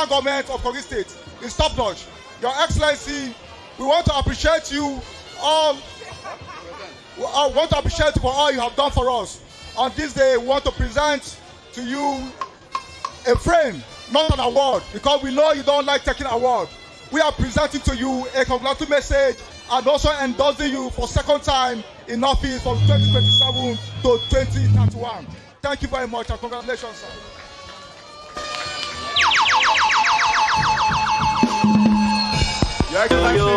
government of Kogi State is top-notch. Your Excellency, we want to appreciate you all. I want to appreciate you for all you have done for us. On this day, we want to present to you a frame, not an award, because we know you don't like taking award. We are presenting to you a congratulatory message and also endorsing you for second time in office from 2027 to 2031. Thank you very much and congratulations, sir. Your Excellency,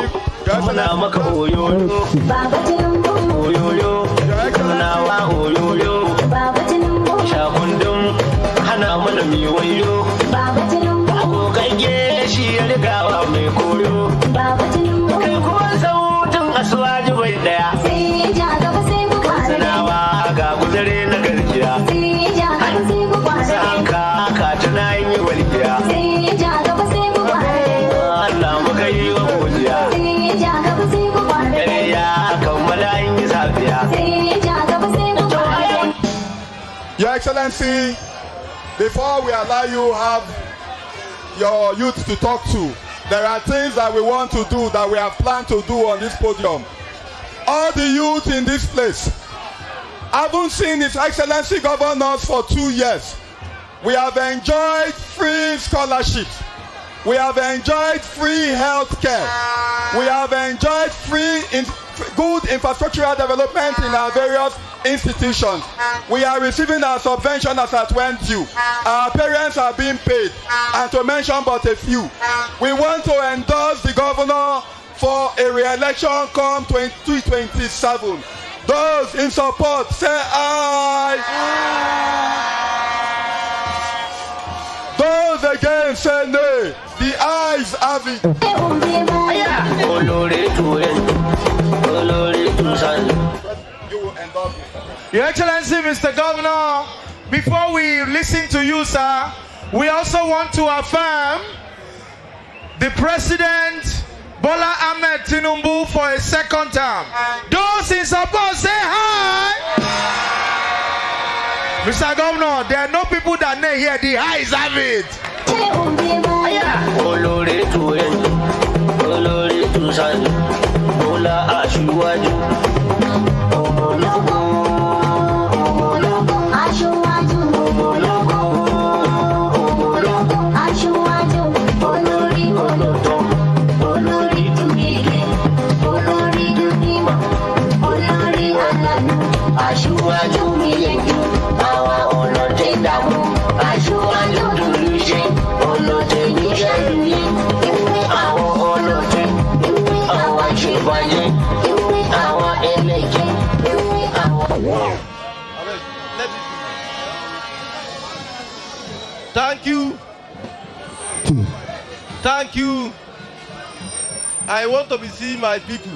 Your Excellency, before we allow you have your youth to talk to, there are things that we want to do that we have planned to do on this podium. All the youth in this place haven't seen His Excellency governors for 2 years. We have enjoyed free scholarships. We have enjoyed free health care. We have enjoyed good infrastructural development in our various institutions. We are receiving our subvention as at when due. Our parents are being paid, and to mention but a few. We want to endorse the governor for a re-election come 2027. Those in support say aye. Those against say nay. The ayes have it. Your Excellency, Mr. Governor, before we listen to you, sir, we also want to affirm the President Bola Ahmed Tinubu for a second term. Those in support say hi. Mr. Governor, there are no people that may hear the eyes have it. Thank you. Thank you. I want to be seeing my people.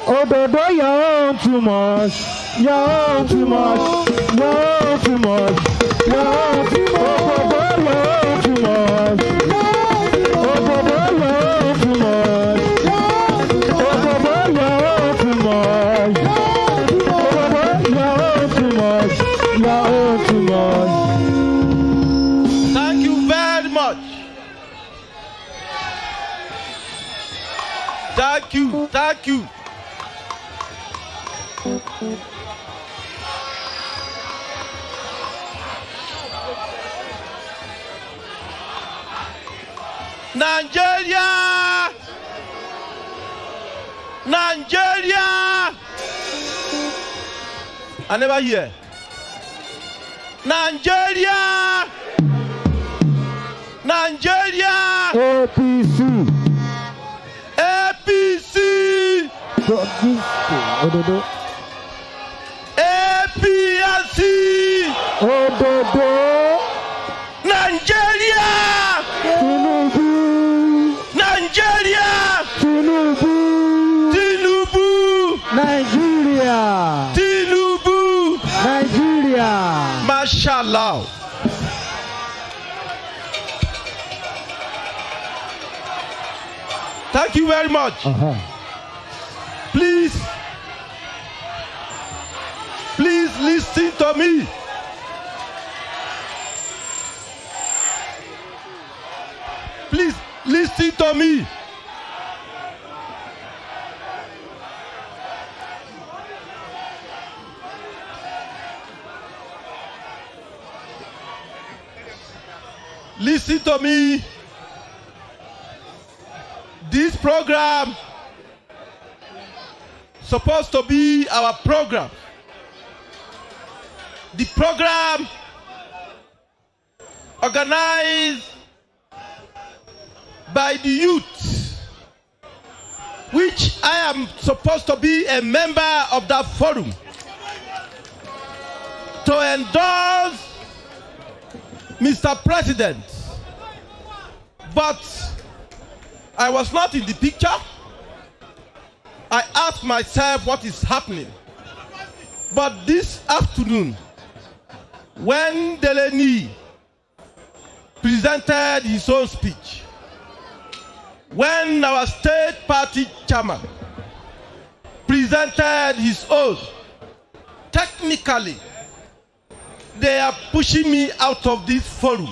Oh, Dodo, you're too much. You're too much. You're too much. You're too much. Oh, Dodo, you're too much. Oh, Dodo, you're too much. Oh, Dodo, you're too much. Oh, Dodo, you're too much. You're too much. Thank you very much. Thank you. Thank you. Nigeria! Nigeria! I never hear. Nigeria! Nigeria! APC! APC! APC! Ododo! Thank you very much. Please listen to me. Please listen to me. Listen to me. This program supposed to be our program. The program organized by the youth, which I am supposed to be a member of that forum, to endorse Mr. President. But I was not in the picture. I asked myself what is happening. But this afternoon, when Deleni presented his own speech, when our state party chairman presented his own, technically, they are pushing me out of this forum.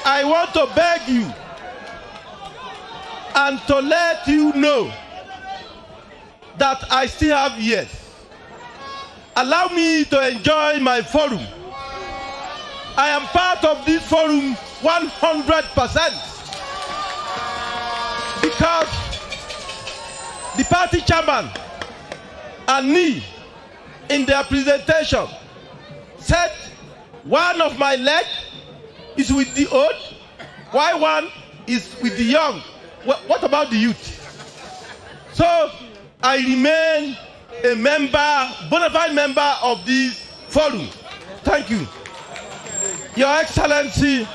I want to beg you and to let you know that I still have years. Allow me to enjoy my forum. I am part of this forum 100% because the party chairman and me in their presentation said one of my legs is with the old, while one is with the young. What about the youth? So I remain a member, bona fide member of this forum. Thank you. Your Excellency,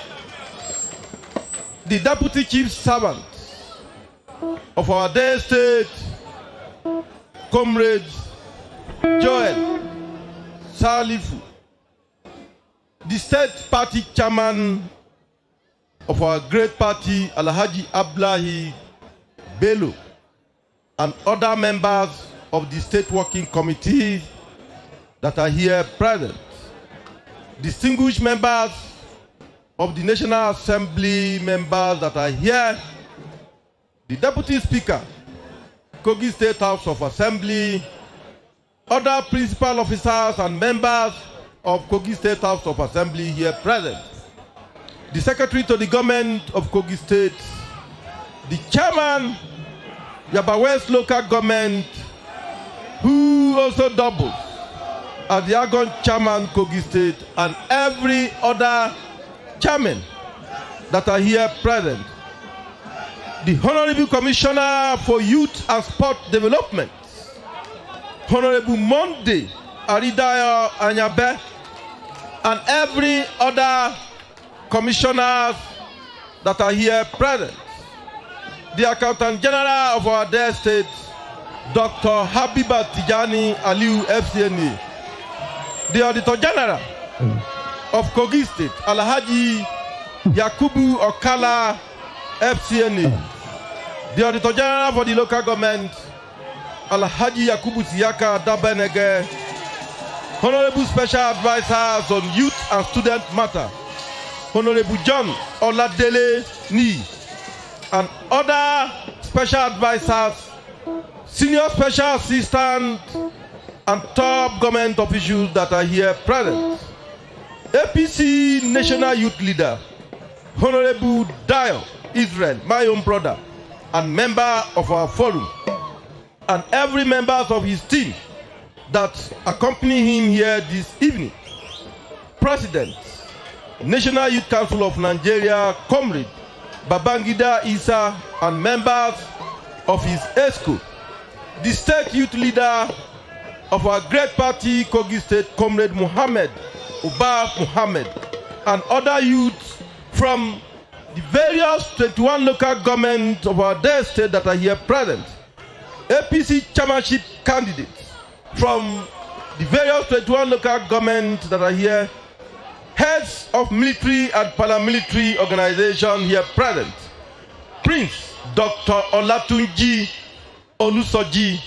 the Deputy Chief Servant of our dear state, Comrade Joel Salifu, the state party chairman of our great party, Alhaji Abdullahi Bello, and other members of the state working committee that are here present, distinguished members of the National Assembly members that are here, the Deputy Speaker, Kogi State House of Assembly, other principal officers and members of Kogi State House of Assembly here present, the Secretary to the Government of Kogi State, the Chairman, Yaba West Local Government, who also doubles as the Argon Chairman Kogi State, and every other chairman that are here present. The Honorable Commissioner for Youth and Sport Development, Honorable Monday Aridayo Anyabe, and every other commissioners that are here present. The Accountant General of our dear state, Dr. Habiba Tijani Aliu FCNA, the Auditor General of Kogi State, Alhaji Yakubu Okala FCNA, the Auditor General for the local government, Alhaji Yakubu Siyaka Dabenege, Honorable Special Advisors on Youth and Student Matter, Honorable John Oladele Ni, and other special advisors, senior special assistants, and top government officials that are here present. APC National Youth Leader, Honorable Dio Israel, my own brother, and member of our forum, and every member of his team that accompany him here this evening. President, National Youth Council of Nigeria, Comrade Babangida Isa, and members of his ESCO, the state youth leader of our great party, Kogi State, Comrade Mohammadu, Muhammad, and other youths from the various 21 local governments of our dear state that are here present. APC chairmanship candidates from the various 21 local governments that are here, heads of military and paramilitary organizations here present, Prince Dr. Olatunji Olusoji,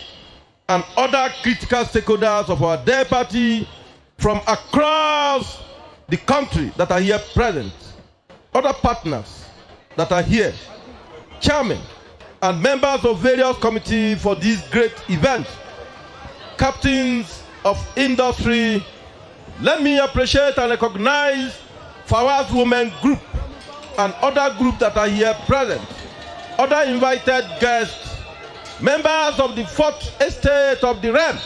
and other critical stakeholders of our dear party from across the country that are here present, other partners that are here, chairmen and members of various committees for this great event, captains of industry. Let me appreciate and recognize Fawaz Women Group and other groups that are here present, other invited guests, members of the 4th Estate of the Realm,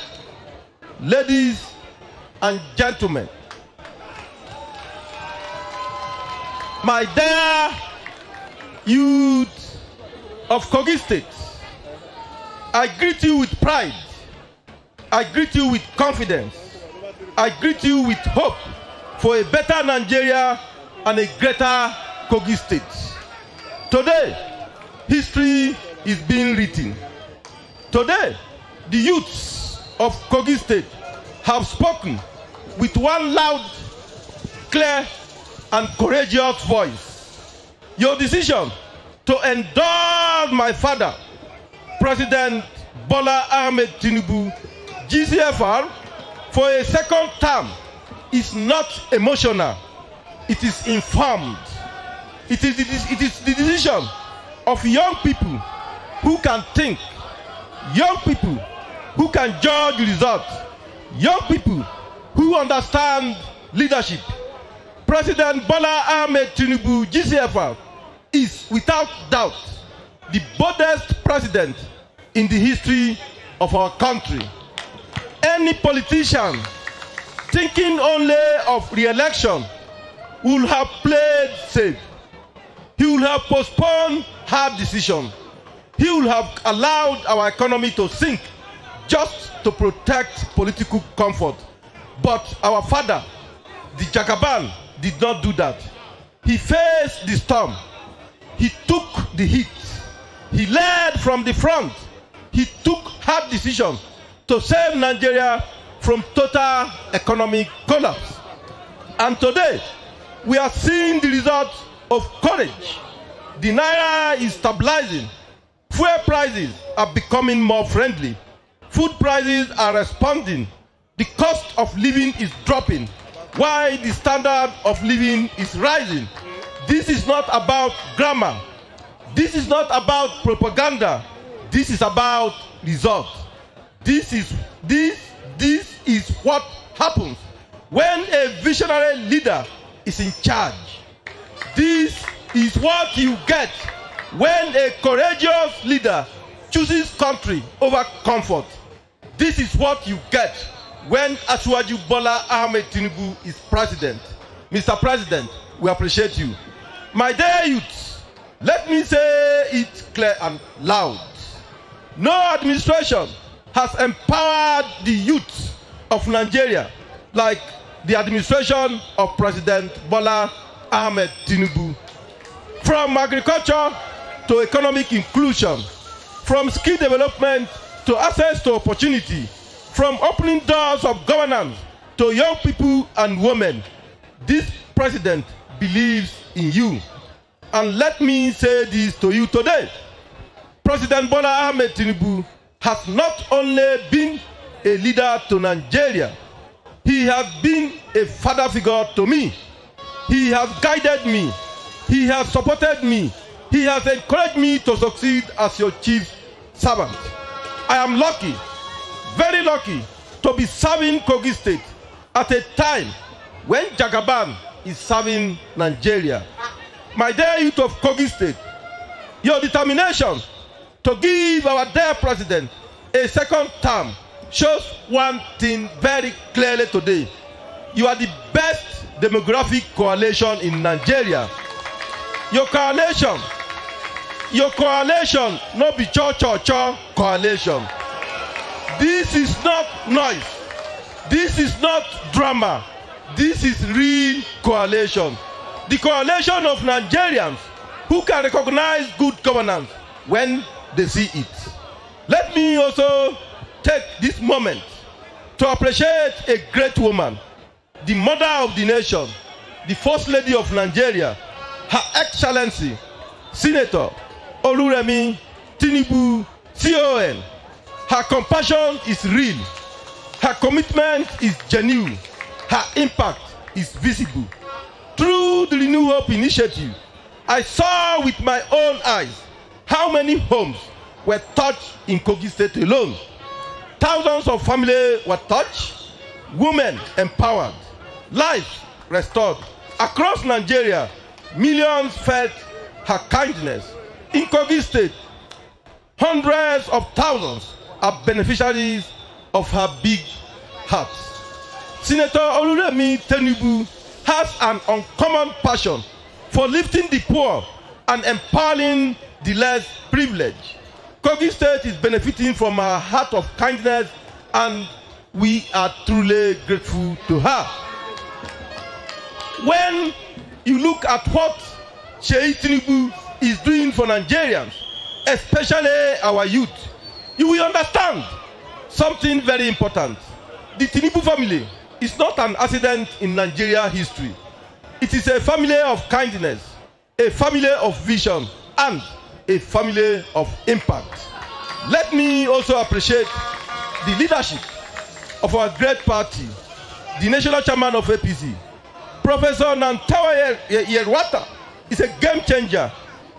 ladies and gentlemen. My dear youth of Kogi State, I greet you with pride. I greet you with confidence. I greet you with hope for a better Nigeria and a greater Kogi State. Today, history is being written. Today, the youths of Kogi State have spoken with one loud, clear, and courageous voice. Your decision to endorse my father, President Bola Ahmed Tinubu, GCFR, for a second term is not emotional. It is informed. It is the decision of young people who can think, young people who can judge results, young people who understand leadership. President Bola Ahmed Tinubu, GCFR, is without doubt the boldest president in the history of our country. Any politician thinking only of re-election will have played safe. He will have postponed hard decisions. He will have allowed our economy to sink just to protect political comfort. But our father, the Jagaban, did not do that. He faced the storm. He took the heat. He led from the front. He took hard decisions to save Nigeria from total economic collapse. And today, we are seeing the results of courage. The Naira is stabilizing. Fuel prices are becoming more friendly. Food prices are responding. The cost of living is dropping, while the standard of living is rising. This is not about grammar. This is not about propaganda. This is about results. This is what happens when a visionary leader is in charge. This is what you get when a courageous leader chooses country over comfort. This is what you get when Asiwaju Bola Ahmed Tinubu is president. Mr. President, we appreciate you. My dear youths, let me say it clear and loud. No administration has empowered the youth of Nigeria like the administration of President Bola Ahmed Tinubu. From agriculture to economic inclusion, from skill development to access to opportunity, from opening doors of governance to young people and women, this president believes in you. And let me say this to you today. President Bola Ahmed Tinubu has not only been a leader to Nigeria, he has been a father figure to me. He has guided me. He has supported me. He has encouraged me to succeed as your chief servant. I am lucky, very lucky, to be serving Kogi State at a time when Jagaban is serving Nigeria. My dear youth of Kogi State, your determination to give our dear president a second term shows one thing very clearly today. You are the best demographic coalition in Nigeria. Your coalition, no be cho coalition. This is not noise. This is not drama. This is real coalition. The coalition of Nigerians who can recognize good governance when they see it. Let me also take this moment to appreciate a great woman, the mother of the nation, the First Lady of Nigeria, Her Excellency, Senator Oluremi Tinubu CON. Her compassion is real. Her commitment is genuine. Her impact is visible. Through the Renew Hope initiative, I saw with my own eyes how many homes were touched in Kogi State alone. Thousands of families were touched, women empowered, lives restored. Across Nigeria, millions felt her kindness. In Kogi State, hundreds of thousands are beneficiaries of her big heart. Senator Oluremi Tinubu has an uncommon passion for lifting the poor and empowering the less privileged. Kogi State is benefiting from her heart of kindness, and we are truly grateful to her. When you look at what Sheyi Tinubu is doing for Nigerians, especially our youth, you will understand something very important. The Tinubu family is not an accident in Nigeria history. It is a family of kindness, a family of vision, and a family of impact. Let me also appreciate the leadership of our great party, the national chairman of APC, Professor Nantawa Yerwata is a game changer.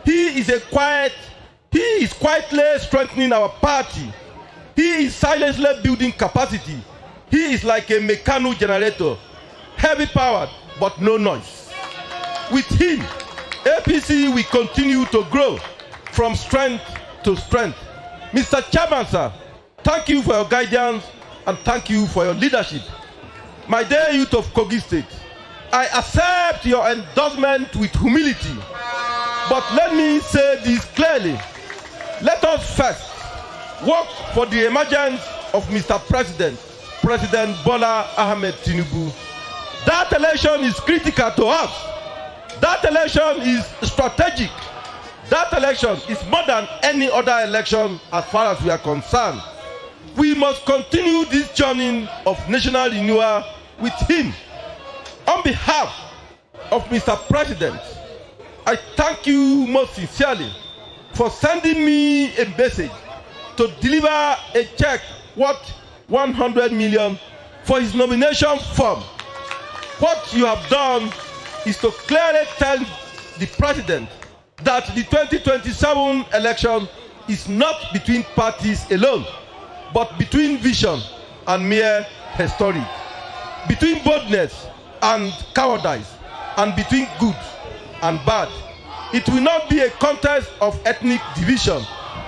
He is quietly strengthening our party. He is silently building capacity. He is like a mechanical generator, heavy powered but no noise. With him, APC will continue to grow from strength to strength. Mr. Chairman, sir, thank you for your guidance and thank you for your leadership. My dear youth of Kogi State, I accept your endorsement with humility. But let me say this clearly. Let us first work for the emergence of Mr. President, President Bola Ahmed Tinubu. That election is critical to us. That election is strategic. That election is more than any other election as far as we are concerned. We must continue this journey of national renewal with him. On behalf of Mr. President, I thank you most sincerely for sending me a message to deliver a check worth 100 million for his nomination form. What you have done is to clearly tell the President that the 2027 election is not between parties alone, but between vision and mere history, between boldness and cowardice, and between good and bad. It will not be a contest of ethnic division,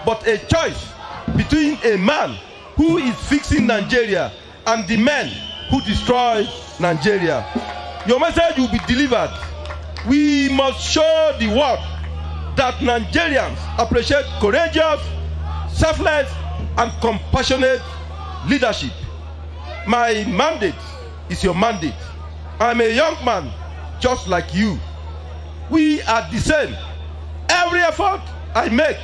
but a choice between a man who is fixing Nigeria and the men who destroy Nigeria. Your message will be delivered. We must show the world that Nigerians appreciate courageous, selfless, and compassionate leadership. My mandate is your mandate. I'm a young man just like you. We are the same. Every effort I make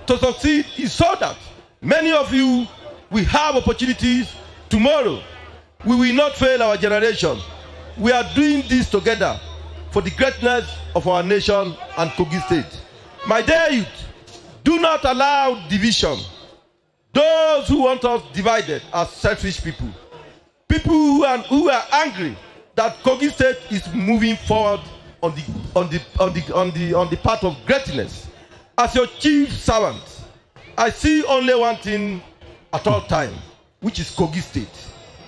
to succeed is so that many of you will have opportunities tomorrow. We will not fail our generation. We are doing this together for the greatness of our nation and Kogi State. My dear youth, do not allow division. Those who want us divided are selfish people. People who are angry that Kogi State is moving forward on the path of greatness. As your chief servant, I see only one thing at all times, which is Kogi State.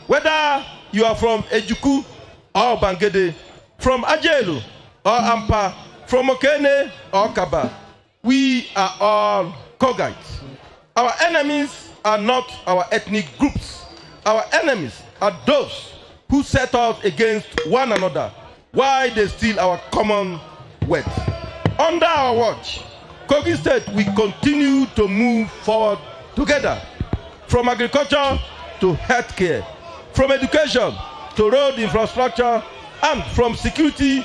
Whether you are from Ejuku or Bangede, from Ajelu or Ampa, from Okene or Kaba, we are all Kogites. Our enemies are not our ethnic groups. Our enemies are those who set out against one another while they steal our common wealth. Under our watch, Kogi State will continue to move forward together, from agriculture to healthcare, from education to road infrastructure, and from security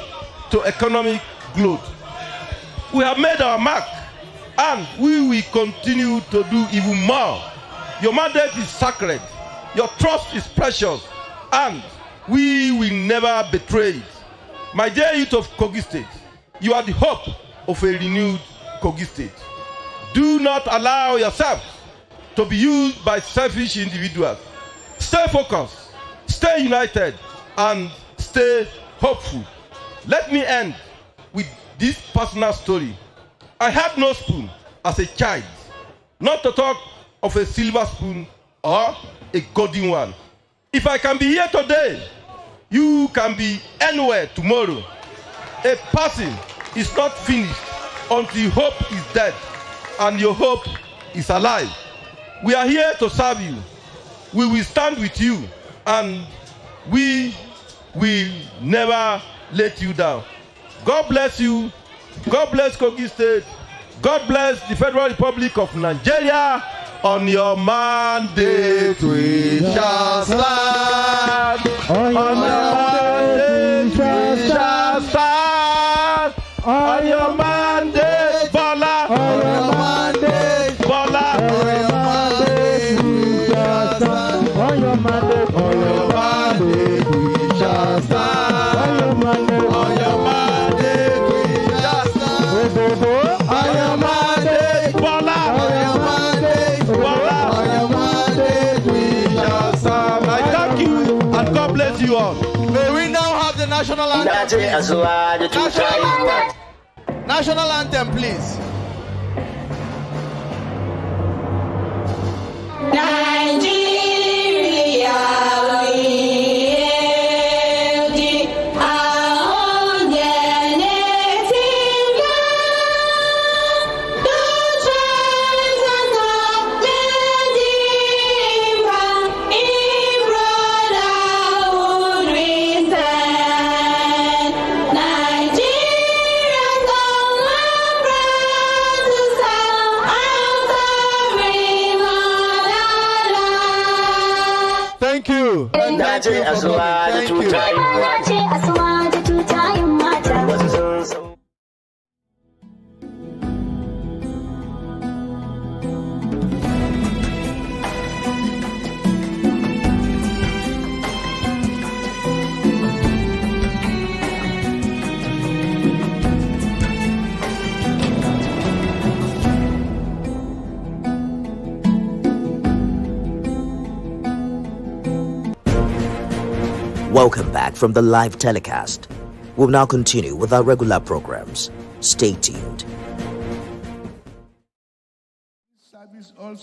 to economic growth. We have made our mark, and we will continue to do even more. Your mandate is sacred, your trust is precious, and we will never betray it. My dear youth of Kogi State, you are the hope of a renewed Kogi State. Do not allow yourself to be used by selfish individuals. Stay focused, stay united, and stay hopeful. Let me end with this personal story. I had no spoon as a child, not to talk of a silver spoon or a golden one. If I can be here today, you can be anywhere tomorrow. A person is not finished until hope is dead and your hope is alive. We are here to serve you. We will stand with you and we will never let you down. God bless you. God bless Kogi State. God bless the Federal Republic of Nigeria. On your mandate we shall stand. On your mandate we shall stand. On your mandate, Bola. On your mandate, Bola. On your mandate we shall stand. On your mandate we shall stand. On your mandate we shall stand. On your mandate, Bola. On your mandate, Bola. On your mandate we shall stand. I thank you and God bless you all. May we now have the national anthem, please. National anthem, please. Nigeria, we hail thee, our own dear native land. The tribes and the differ, in brotherhood we stand. Nigeria's own and proud to serve our sovereign motherland. Thank you. And thank you for coming. Thank you. Welcome back from the live telecast. We'll now continue with our regular programs. Stay tuned. Service also